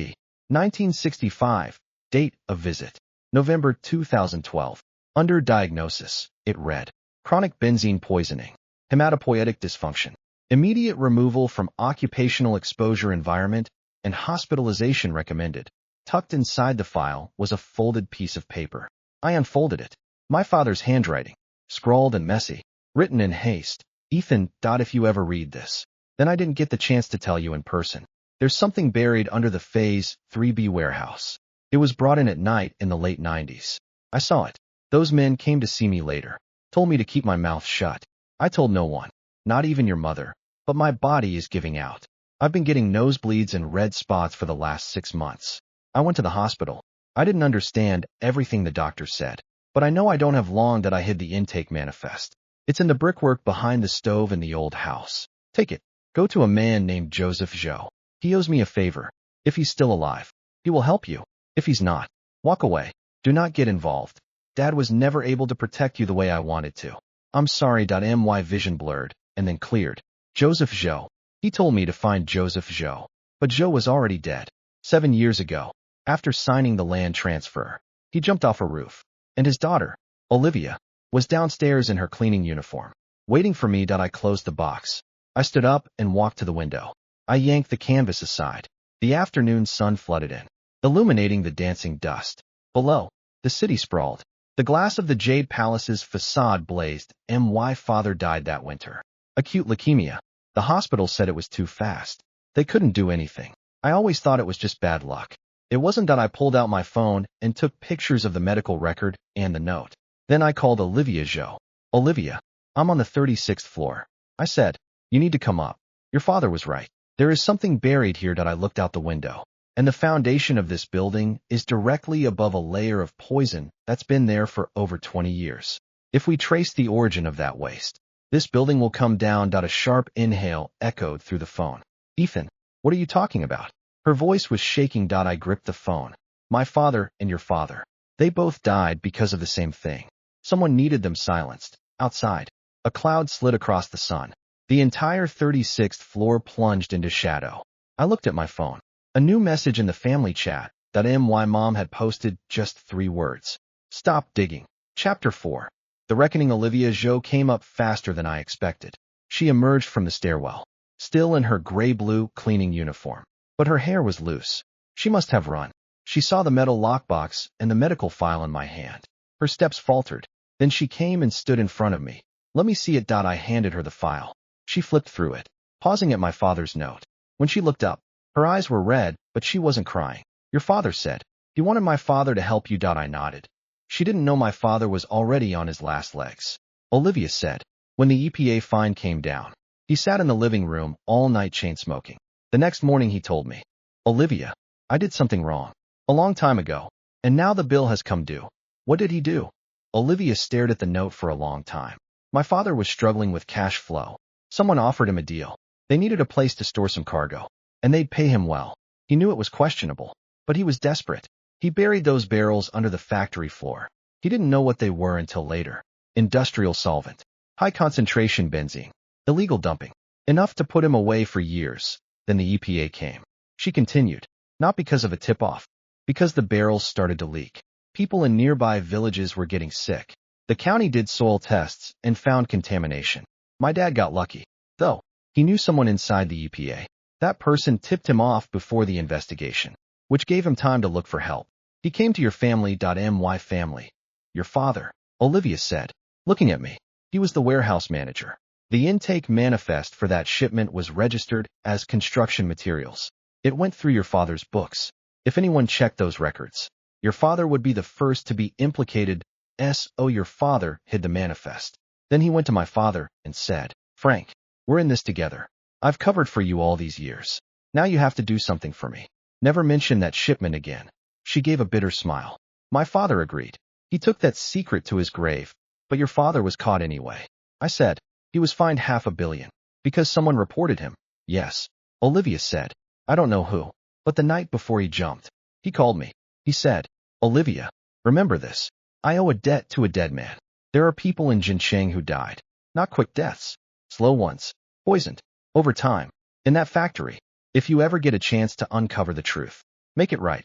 1965, date of visit, November 2012. Under diagnosis, it read, chronic benzene poisoning, hematopoietic dysfunction, immediate removal from occupational exposure environment, and hospitalization recommended. Tucked inside the file was a folded piece of paper. I unfolded it. My father's handwriting, scrawled and messy, written in haste. Ethan, if you ever read this, then I didn't get the chance to tell you in person. There's something buried under the Phase 3B warehouse. It was brought in at night in the late 90s. I saw it. Those men came to see me later, told me to keep my mouth shut. I told no one, not even your mother, but my body is giving out. I've been getting nosebleeds and red spots for the last 6 months. I went to the hospital. I didn't understand everything the doctor said, but I know I don't have long. I hid the intake manifest. It's in the brickwork behind the stove in the old house. Take it. Go to a man named Joseph Zhou. He owes me a favor. If he's still alive, he will help you. If he's not, walk away. Do not get involved. Dad was never able to protect you the way I wanted to. I'm sorry. My vision blurred and then cleared. Joseph Zhou. He told me to find Joseph Zhou. But Zhou was already dead. 7 years ago, after signing the land transfer, he jumped off a roof. And his daughter, Olivia, was downstairs in her cleaning uniform, waiting for me. I closed the box. I stood up and walked to the window. I yanked the canvas aside. The afternoon sun flooded in, illuminating the dancing dust. Below, the city sprawled. The glass of the Jade Palace's facade blazed. My father died that winter. Acute leukemia. The hospital said it was too fast. They couldn't do anything. I always thought it was just bad luck. It wasn't. I pulled out my phone and took pictures of the medical record and the note. Then I called Olivia Zhou. Olivia, I'm on the 36th floor. I said, you need to come up. Your father was right. There is something buried here. I looked out the window, and the foundation of this building is directly above a layer of poison that's been there for over 20 years. If we trace the origin of that waste, this building will come down. A sharp inhale echoed through the phone. Ethan, what are you talking about? Her voice was shaking. I gripped the phone. My father and your father. They both died because of the same thing. Someone needed them silenced. Outside, a cloud slid across the sun. The entire 36th floor plunged into shadow. I looked at my phone. A new message in the family chat. My mom had posted just 3 words. Stop digging. Chapter 4. The reckoning. Olivia Zhou came up faster than I expected. She emerged from the stairwell, still in her gray-blue cleaning uniform, but her hair was loose. She must have run. She saw the metal lockbox and the medical file in my hand. Her steps faltered. Then she came and stood in front of me. Let me see it. I handed her the file. She flipped through it, pausing at my father's note. When she looked up, her eyes were red, but she wasn't crying. Your father said. He wanted my father to help you. I nodded. She didn't know my father was already on his last legs. Olivia said. When the EPA fine came down, he sat in the living room all night chain smoking. The next morning he told me, Olivia, I did something wrong. A long time ago. And now the bill has come due. What did he do? Olivia stared at the note for a long time. My father was struggling with cash flow. Someone offered him a deal. They needed a place to store some cargo, and they'd pay him well. He knew it was questionable, but he was desperate. He buried those barrels under the factory floor. He didn't know what they were until later. Industrial solvent. High concentration benzene. Illegal dumping. Enough to put him away for years. Then the EPA came. She continued. Not because of a tip-off. Because the barrels started to leak. People in nearby villages were getting sick. The county did soil tests and found contamination. My dad got lucky, though. He knew someone inside the EPA. That person tipped him off before the investigation, which gave him time to look for help. He came to your family. Family. Your father, Olivia said, looking at me. He was the warehouse manager. The intake manifest for that shipment was registered as construction materials. It went through your father's books. If anyone checked those records, your father would be the first to be implicated. Your father hid the manifest. Then he went to my father and said, Frank, we're in this together. I've covered for you all these years. Now you have to do something for me. Never mention that shipment again. She gave a bitter smile. My father agreed. He took that secret to his grave, but your father was caught anyway. I said, he was fined $500 million. Because someone reported him. Yes. Olivia said. I don't know who. But the night before he jumped, he called me. He said, Olivia, remember this. I owe a debt to a dead man. There are people in Jincheng who died. Not quick deaths. Slow ones. Poisoned. Over time. In that factory. If you ever get a chance to uncover the truth, make it right.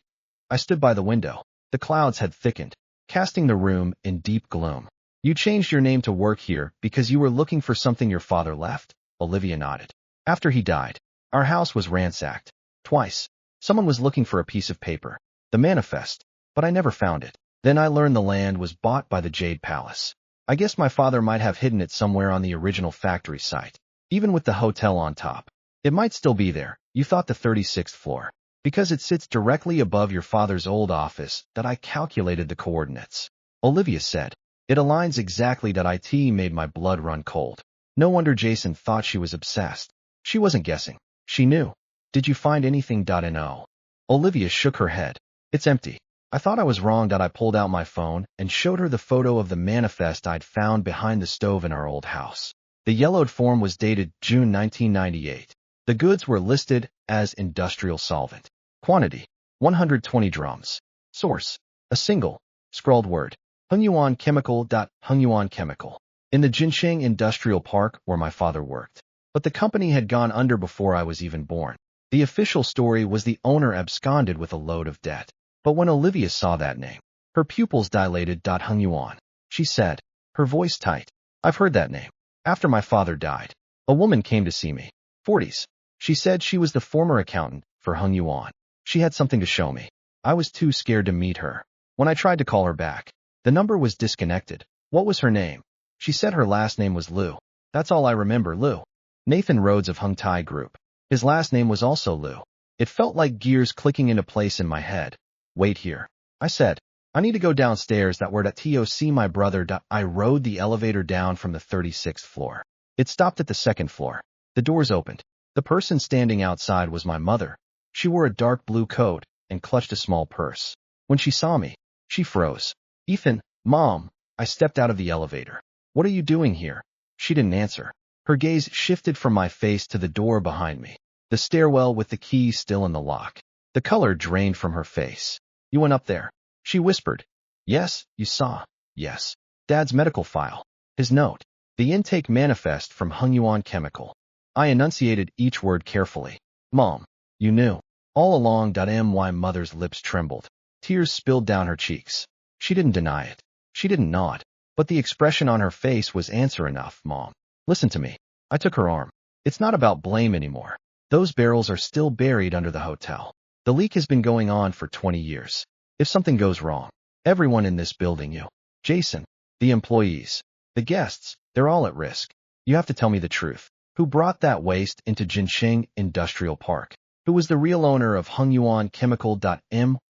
I stood by the window. The clouds had thickened, casting the room in deep gloom. You changed your name to work here because you were looking for something your father left? Olivia nodded. After he died, our house was ransacked. Twice. Someone was looking for a piece of paper. The manifest. But I never found it. Then I learned the land was bought by the Jade Palace. I guess my father might have hidden it somewhere on the original factory site. Even with the hotel on top. It might still be there. You thought the 36th floor. Because it sits directly above your father's old office that I calculated the coordinates. Olivia said. It aligns exactly. It made my blood run cold. No wonder Jason thought she was obsessed. She wasn't guessing. She knew. Did you find anything? No. Olivia shook her head. It's empty. I thought I was wrong. I pulled out my phone and showed her the photo of the manifest I'd found behind the stove in our old house. The yellowed form was dated June 1998. The goods were listed as industrial solvent. Quantity, 120 drums. Source, a single, scrawled word. Hengyuan Chemical. Hengyuan Chemical. In the Jincheng Industrial Park where my father worked. But the company had gone under before I was even born. The official story was the owner absconded with a load of debt. But when Olivia saw that name, her pupils dilated. Hengyuan, she said, her voice tight. I've heard that name. After my father died, a woman came to see me. 40s. She said she was the former accountant for Hengyuan. She had something to show me. I was too scared to meet her. When I tried to call her back, the number was disconnected. What was her name? She said her last name was Liu. That's all I remember. Liu. Nathan Rhodes of Hung Tai Group. His last name was also Liu. It felt like gears clicking into place in my head. Wait here. I said. I need to go downstairs. That word to see my brother. I rode the elevator down from the 36th floor. It stopped at the second floor. The doors opened. The person standing outside was my mother. She wore a dark blue coat and clutched a small purse. When she saw me, she froze. Ethan, Mom. I stepped out of the elevator. What are you doing here? She didn't answer. Her gaze shifted from my face to the door behind me. The stairwell with the key still in the lock. The color drained from her face. You went up there. She whispered. Yes, you saw. Yes. Dad's medical file. His note. The intake manifest from Hengyuan Chemical. I enunciated each word carefully. Mom. You knew. All along. My mother's lips trembled. Tears spilled down her cheeks. She didn't deny it. She didn't nod. But the expression on her face was answer enough. Mom. Listen to me. I took her arm. It's not about blame anymore. Those barrels are still buried under the hotel. The leak has been going on for 20 years. If something goes wrong, everyone in this building, you, Jason, the employees, the guests, they're all at risk. You have to tell me the truth. Who brought that waste into Jincheng Industrial Park? Who was the real owner of Hengyuan Chemical?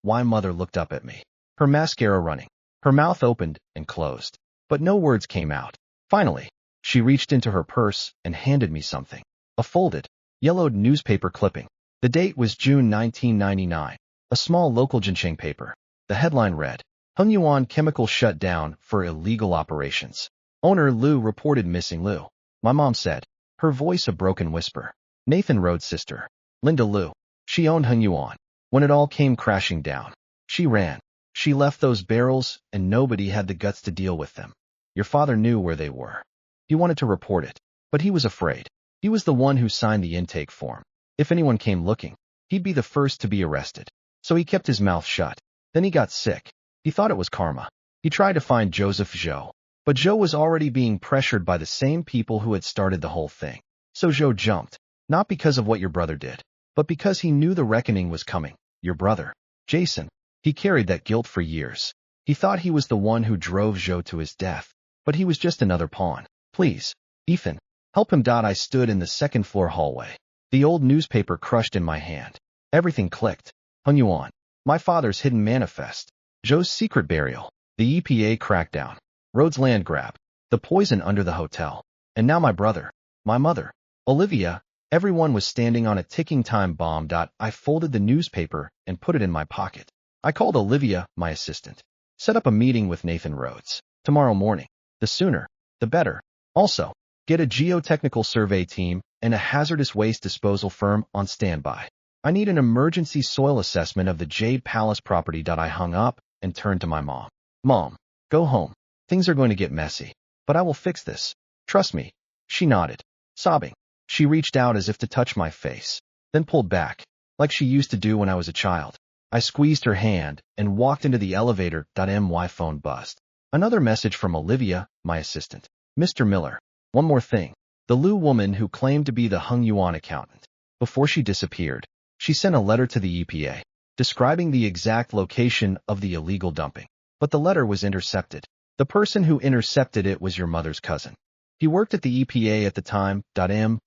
My mother looked up at me, her mascara running. Her mouth opened and closed, but no words came out. Finally, she reached into her purse and handed me something. A folded, yellowed newspaper clipping. The date was June 1999. A small local Jincheng paper. The headline read, Hengyuan Chemical shut down for illegal operations. Owner Liu reported missing. Liu. My mom said, her voice a broken whisper. Nathan Rhodes' sister, Linda Liu. She owned Hengyuan. When it all came crashing down, she ran. She left those barrels and nobody had the guts to deal with them. Your father knew where they were. He wanted to report it. But he was afraid. He was the one who signed the intake form. If anyone came looking, he'd be the first to be arrested. So he kept his mouth shut. Then he got sick. He thought it was karma. He tried to find Joseph Zhou. But Zhou was already being pressured by the same people who had started the whole thing. So Zhou jumped. Not because of what your brother did, but because he knew the reckoning was coming. Your brother, Jason. He carried that guilt for years. He thought he was the one who drove Zhou to his death. But he was just another pawn. Please, Ethan, help him. I stood in the second-floor hallway. The old newspaper crushed in my hand. Everything clicked. Hung Yuan. My father's hidden manifest. Zhou's secret burial. The EPA crackdown. Rhodes land grab. The poison under the hotel. And now my brother. My mother. Olivia. Everyone was standing on a ticking time bomb. I folded the newspaper and put it in my pocket. I called Olivia, my assistant. Set up a meeting with Nathan Rhodes. Tomorrow morning. The sooner, the better. Also, get a geotechnical survey team and a hazardous waste disposal firm on standby. I need an emergency soil assessment of the Jade Palace property. I hung up and turned to my mom. Mom, go home. Things are going to get messy. But I will fix this. Trust me. She nodded. Sobbing. She reached out as if to touch my face, then pulled back, like she used to do when I was a child. I squeezed her hand and walked into the elevator. My phone buzzed. Another message from Olivia, my assistant. Mr. Miller. One more thing. The Liu woman who claimed to be the Hung Yuan accountant. Before she disappeared, she sent a letter to the EPA, describing the exact location of the illegal dumping. But the letter was intercepted. The person who intercepted it was your mother's cousin. He worked at the EPA at the time.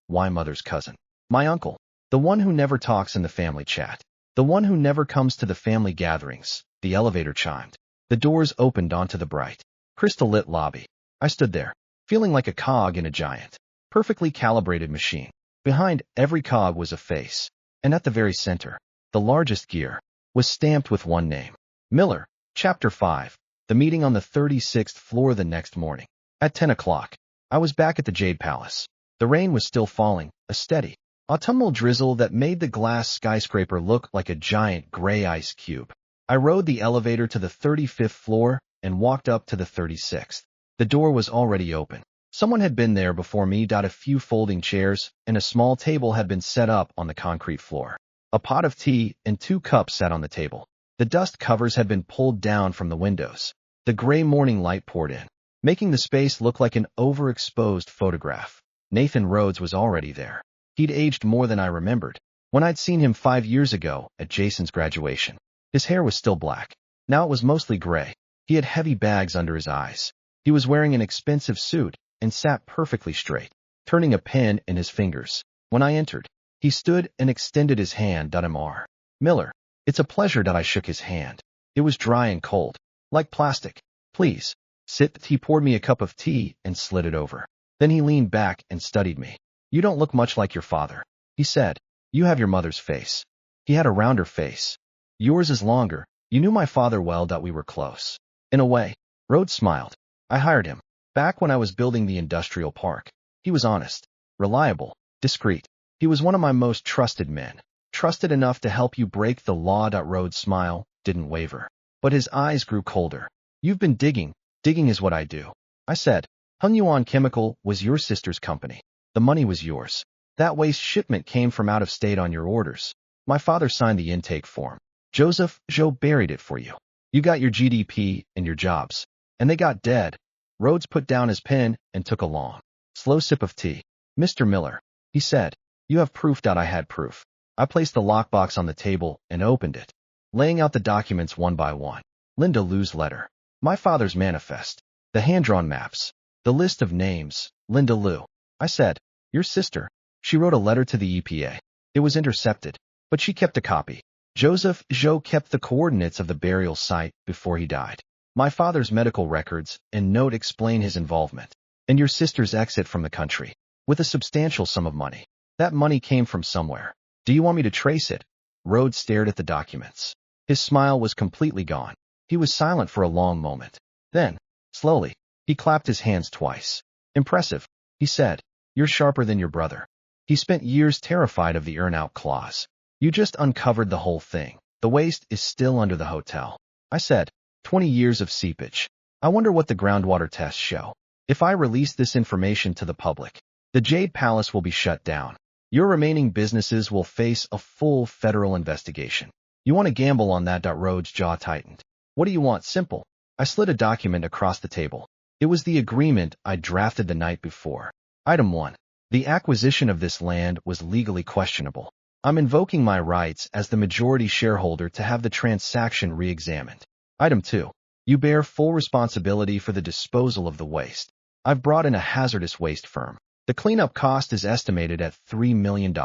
My mother's cousin. My uncle. The one who never talks in the family chat. The one who never comes to the family gatherings. The elevator chimed. The doors opened onto the bright, crystal-lit lobby. I stood there, feeling like a cog in a giant, perfectly calibrated machine. Behind every cog was a face, and at the very center, the largest gear, was stamped with one name. Miller. Chapter 5. The meeting on the 36th floor the next morning. At 10 o'clock, I was back at the Jade Palace. The rain was still falling, a steady, autumnal drizzle that made the glass skyscraper look like a giant gray ice cube. I rode the elevator to the 35th floor and walked up to the 36th. The door was already open. Someone had been there before me. A few folding chairs and a small table had been set up on the concrete floor. A pot of tea and 2 cups sat on the table. The dust covers had been pulled down from the windows. The gray morning light poured in, making the space look like an overexposed photograph. Nathan Rhodes was already there. He'd aged more than I remembered. When I'd seen him 5 years ago at Jason's graduation, his hair was still black. Now it was mostly gray. He had heavy bags under his eyes. He was wearing an expensive suit and sat perfectly straight, turning a pen in his fingers. When I entered, he stood and extended his hand. Mr. Miller. It's a pleasure. I shook his hand. It was dry and cold, like plastic. Please, sit. He poured me a cup of tea and slid it over. Then he leaned back and studied me. You don't look much like your father, he said. You have your mother's face. He had a rounder face. Yours is longer. You knew my father well. We were close. In a way. Rhodes smiled. I hired him. Back when I was building the industrial park. He was honest, reliable, discreet. He was one of my most trusted men. Trusted enough to help you break the law. Rhodes' smile didn't waver, but his eyes grew colder. You've been digging. Digging is what I do. I said. Hung Yuan Chemical was your sister's company. The money was yours. That waste shipment came from out of state on your orders. My father signed the intake form. Joseph Zhou buried it for you. You got your GDP and your jobs. And they got dead. Rhodes put down his pen and took a long, slow sip of tea. Mr. Miller, he said. You have proof. I had proof. I placed the lockbox on the table and opened it, laying out the documents one by one. Linda Liu's letter. My father's manifest. The hand-drawn maps. The list of names. Linda Liu. I said. Your sister. She wrote a letter to the EPA. It was intercepted, but she kept a copy. Joseph Zhou kept the coordinates of the burial site before he died. My father's medical records and note explain his involvement, and your sister's exit from the country, with a substantial sum of money. That money came from somewhere. Do you want me to trace it? Rhodes stared at the documents. His smile was completely gone. He was silent for a long moment. Then, slowly, he clapped his hands twice. Impressive, he said. You're sharper than your brother. He spent years terrified of the earn-out clause. You just uncovered the whole thing. The waste is still under the hotel. I said. 20 years of seepage. I wonder what the groundwater tests show. If I release this information to the public, The Jade Palace will be shut down. Your remaining businesses will face a full federal investigation. You want to gamble on that? Rhodes' jaw tightened. What do you want? Simple. I slid a document across the table. It was the agreement I drafted the night before. Item 1. The acquisition of this land was legally questionable. I'm invoking my rights as the majority shareholder to have the transaction re-examined. Item 2. You bear full responsibility for the disposal of the waste. I've brought in a hazardous waste firm. The cleanup cost is estimated at $3 million.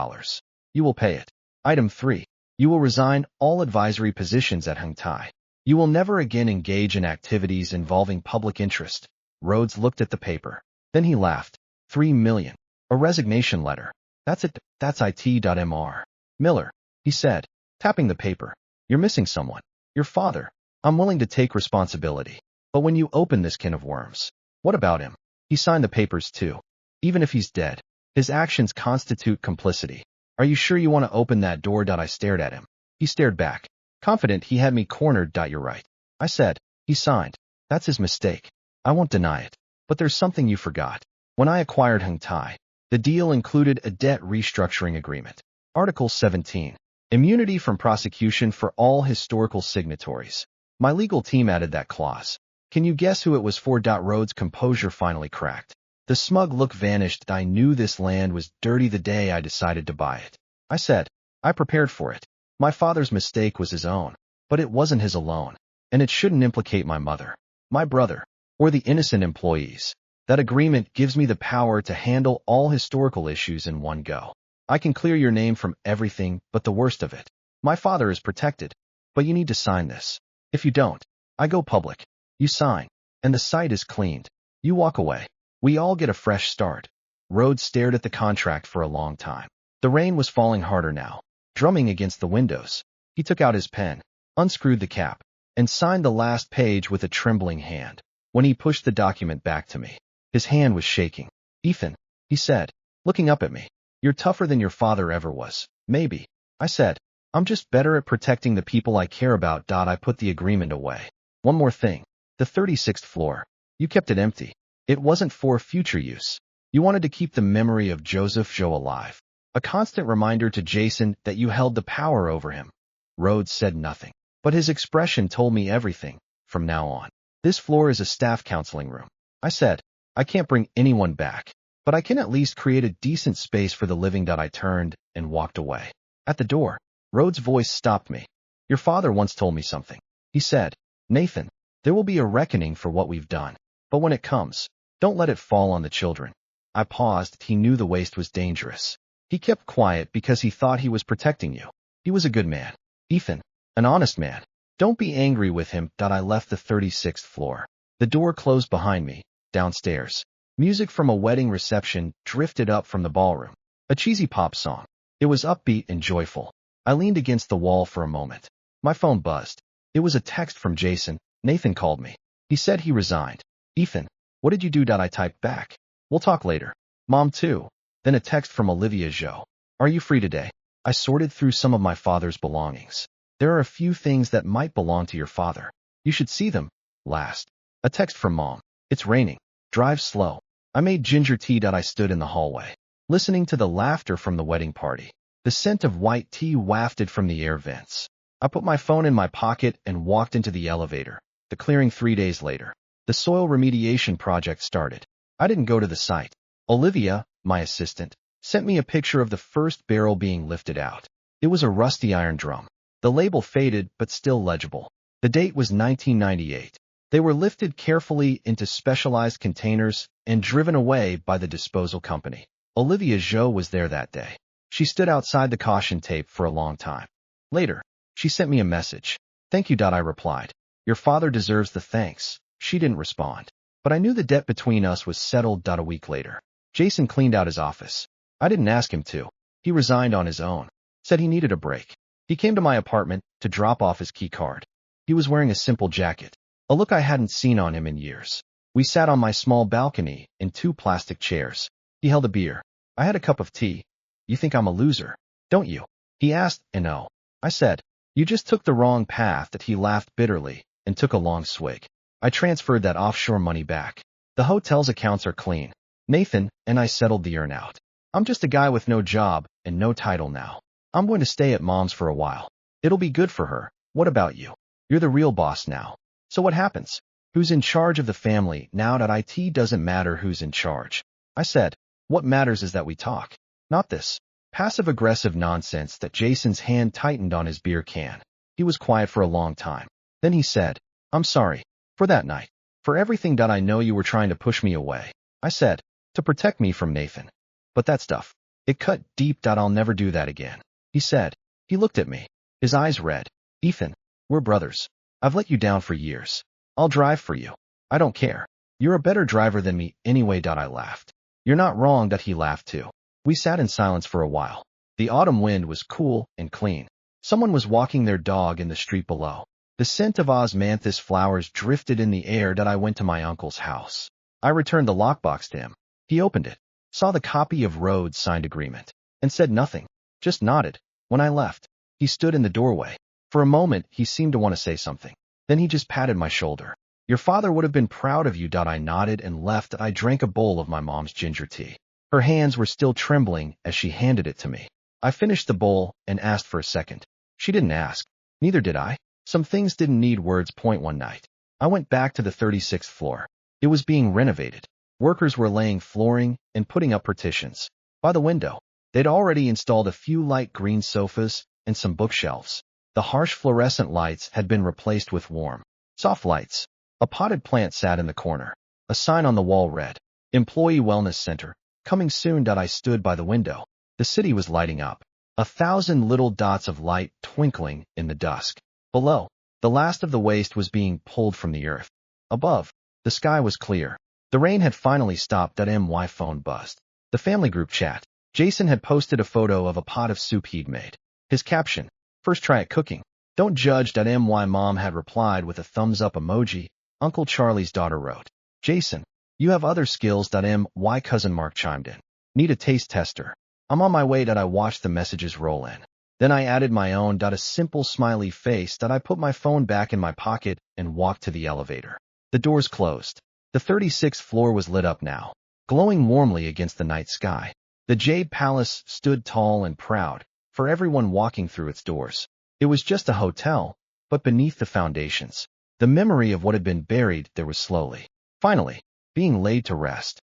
You will pay it. Item 3. You will resign all advisory positions at Hung Tai. You will never again engage in activities involving public interest. Rhodes looked at the paper. Then he laughed. $3 million. A resignation letter. That's it. That's it. Miller, he said, tapping the paper. You're missing someone. Your father. I'm willing to take responsibility. But when you open this can of worms, what about him? He signed the papers too. Even if he's dead, his actions constitute complicity. Are you sure you want to open that door? I stared at him. He stared back, confident he had me cornered. You're right. I said. He signed. That's his mistake. I won't deny it. But there's something you forgot. When I acquired Hung Tai, the deal included a debt restructuring agreement. Article 17. Immunity from prosecution for all historical signatories. My legal team added that clause. Can you guess who it was for? Rhodes' composure finally cracked. The smug look vanished. I knew this land was dirty the day I decided to buy it. I said. I prepared for it. My father's mistake was his own, but it wasn't his alone, and it shouldn't implicate my mother, my brother, or the innocent employees. That agreement gives me the power to handle all historical issues in one go. I can clear your name from everything but the worst of it. My father is protected, but you need to sign this. If you don't, I go public. You sign, and the site is cleaned. You walk away. We all get a fresh start. Rhodes stared at the contract for a long time. The rain was falling harder now, drumming against the windows. He took out his pen, unscrewed the cap, and signed the last page with a trembling hand. When he pushed the document back to me, his hand was shaking. Ethan, he said, looking up at me. You're tougher than your father ever was. Maybe. I said. I'm just better at protecting the people I care about. I put the agreement away. One more thing. The 36th floor. You kept it empty. It wasn't for future use. You wanted to keep the memory of Joseph Joe alive. A constant reminder to Jason that you held the power over him. Rhodes said nothing, but his expression told me everything. From now on, this floor is a staff counseling room. I said. I can't bring anyone back, but I can at least create a decent space for the living. I turned and walked away. At the door, Rhodes' voice stopped me. Your father once told me something. He said, Nathan, there will be a reckoning for what we've done. But when it comes, don't let it fall on the children. I paused. He knew the waste was dangerous. He kept quiet because he thought he was protecting you. He was a good man. Ethan, an honest man. Don't be angry with him. I left the 36th floor. The door closed behind me. Downstairs, music from a wedding reception drifted up from the ballroom. A cheesy pop song. It was upbeat and joyful. I leaned against the wall for a moment. My phone buzzed. It was a text from Jason. Nathan called me. He said he resigned. Ethan, what did you do? I typed back. We'll talk later. Mom too. Then a text from Olivia Jo. Are you free today? I sorted through some of my father's belongings. There are a few things that might belong to your father. You should see them. Last. A text from Mom. It's raining. Drive slow. I made ginger tea. I stood in the hallway, listening to the laughter from the wedding party. The scent of white tea wafted from the air vents. I put my phone in my pocket and walked into the elevator. The clearing 3 days later. The soil remediation project started. I didn't go to the site. Olivia, my assistant, sent me a picture of the first barrel being lifted out. It was a rusty iron drum. The label faded but still legible. The date was 1998. They were lifted carefully into specialized containers and driven away by the disposal company. Olivia Jo was there that day. She stood outside the caution tape for a long time. Later, she sent me a message. Thank you. I replied. Your father deserves the thanks. She didn't respond. But I knew the debt between us was settled. A week later, Jason cleaned out his office. I didn't ask him to. He resigned on his own. Said he needed a break. He came to my apartment to drop off his key card. He was wearing a simple jacket, a look I hadn't seen on him in years. We sat on my small balcony in 2 plastic chairs. He held a beer. I had a cup of tea. You think I'm a loser, don't you? He asked, and no. I said, you just took the wrong path. He laughed bitterly and took a long swig. I transferred that offshore money back. The hotel's accounts are clean. Nathan and I settled the urn out. I'm just a guy with no job and no title now. I'm going to stay at mom's for a while. It'll be good for her. What about you? You're the real boss now. So what happens? Who's in charge of the family now that it doesn't matter who's in charge? I said, what matters is that we talk. Not this passive-aggressive nonsense. That Jason's hand tightened on his beer can. He was quiet for a long time. Then he said, I'm sorry. For that night. For everything that I know you were trying to push me away. I said, to protect me from Nathan. But that stuff. It cut deep. I'll never do that again. He said. He looked at me. His eyes red. Ethan, we're brothers. I've let you down for years. I'll drive for you. I don't care. You're a better driver than me anyway. I laughed. You're not wrong. He laughed too. We sat in silence for a while. The autumn wind was cool and clean. Someone was walking their dog in the street below. The scent of osmanthus flowers drifted in the air. I went to my uncle's house. I returned the lockbox to him. He opened it, saw the copy of Rhodes' signed agreement, and said nothing, just nodded. When I left, he stood in the doorway. For a moment, he seemed to want to say something. Then he just patted my shoulder. Your father would have been proud of you. I nodded and left. I drank a bowl of my mom's ginger tea. Her hands were still trembling as she handed it to me. I finished the bowl and asked for a second. She didn't ask. Neither did I. Some things didn't need words. One night, I went back to the 36th floor. It was being renovated. Workers were laying flooring and putting up partitions. By the window, they'd already installed a few light green sofas and some bookshelves. The harsh fluorescent lights had been replaced with warm, soft lights. A potted plant sat in the corner. A sign on the wall read, Employee Wellness Center, coming soon. I stood by the window. The city was lighting up. 1,000 little dots of light twinkling in the dusk. Below, the last of the waste was being pulled from the earth. Above, the sky was clear. The rain had finally stopped. My phone buzzed. The family group chat. Jason had posted a photo of a pot of soup he'd made. His caption, first try at cooking. Don't judge. My mom had replied with a thumbs up emoji. Uncle Charlie's daughter wrote, Jason, you have other skills. My cousin Mark chimed in. Need a taste tester. I'm on my way. I watched the messages roll in. Then I added my own. A simple smiley face. I put my phone back in my pocket and walked to the elevator. The doors closed. The 36th floor was lit up now, glowing warmly against the night sky. The Jade Palace stood tall and proud for everyone walking through its doors. It was just a hotel, but beneath the foundations, the memory of what had been buried there was slowly, finally, being laid to rest.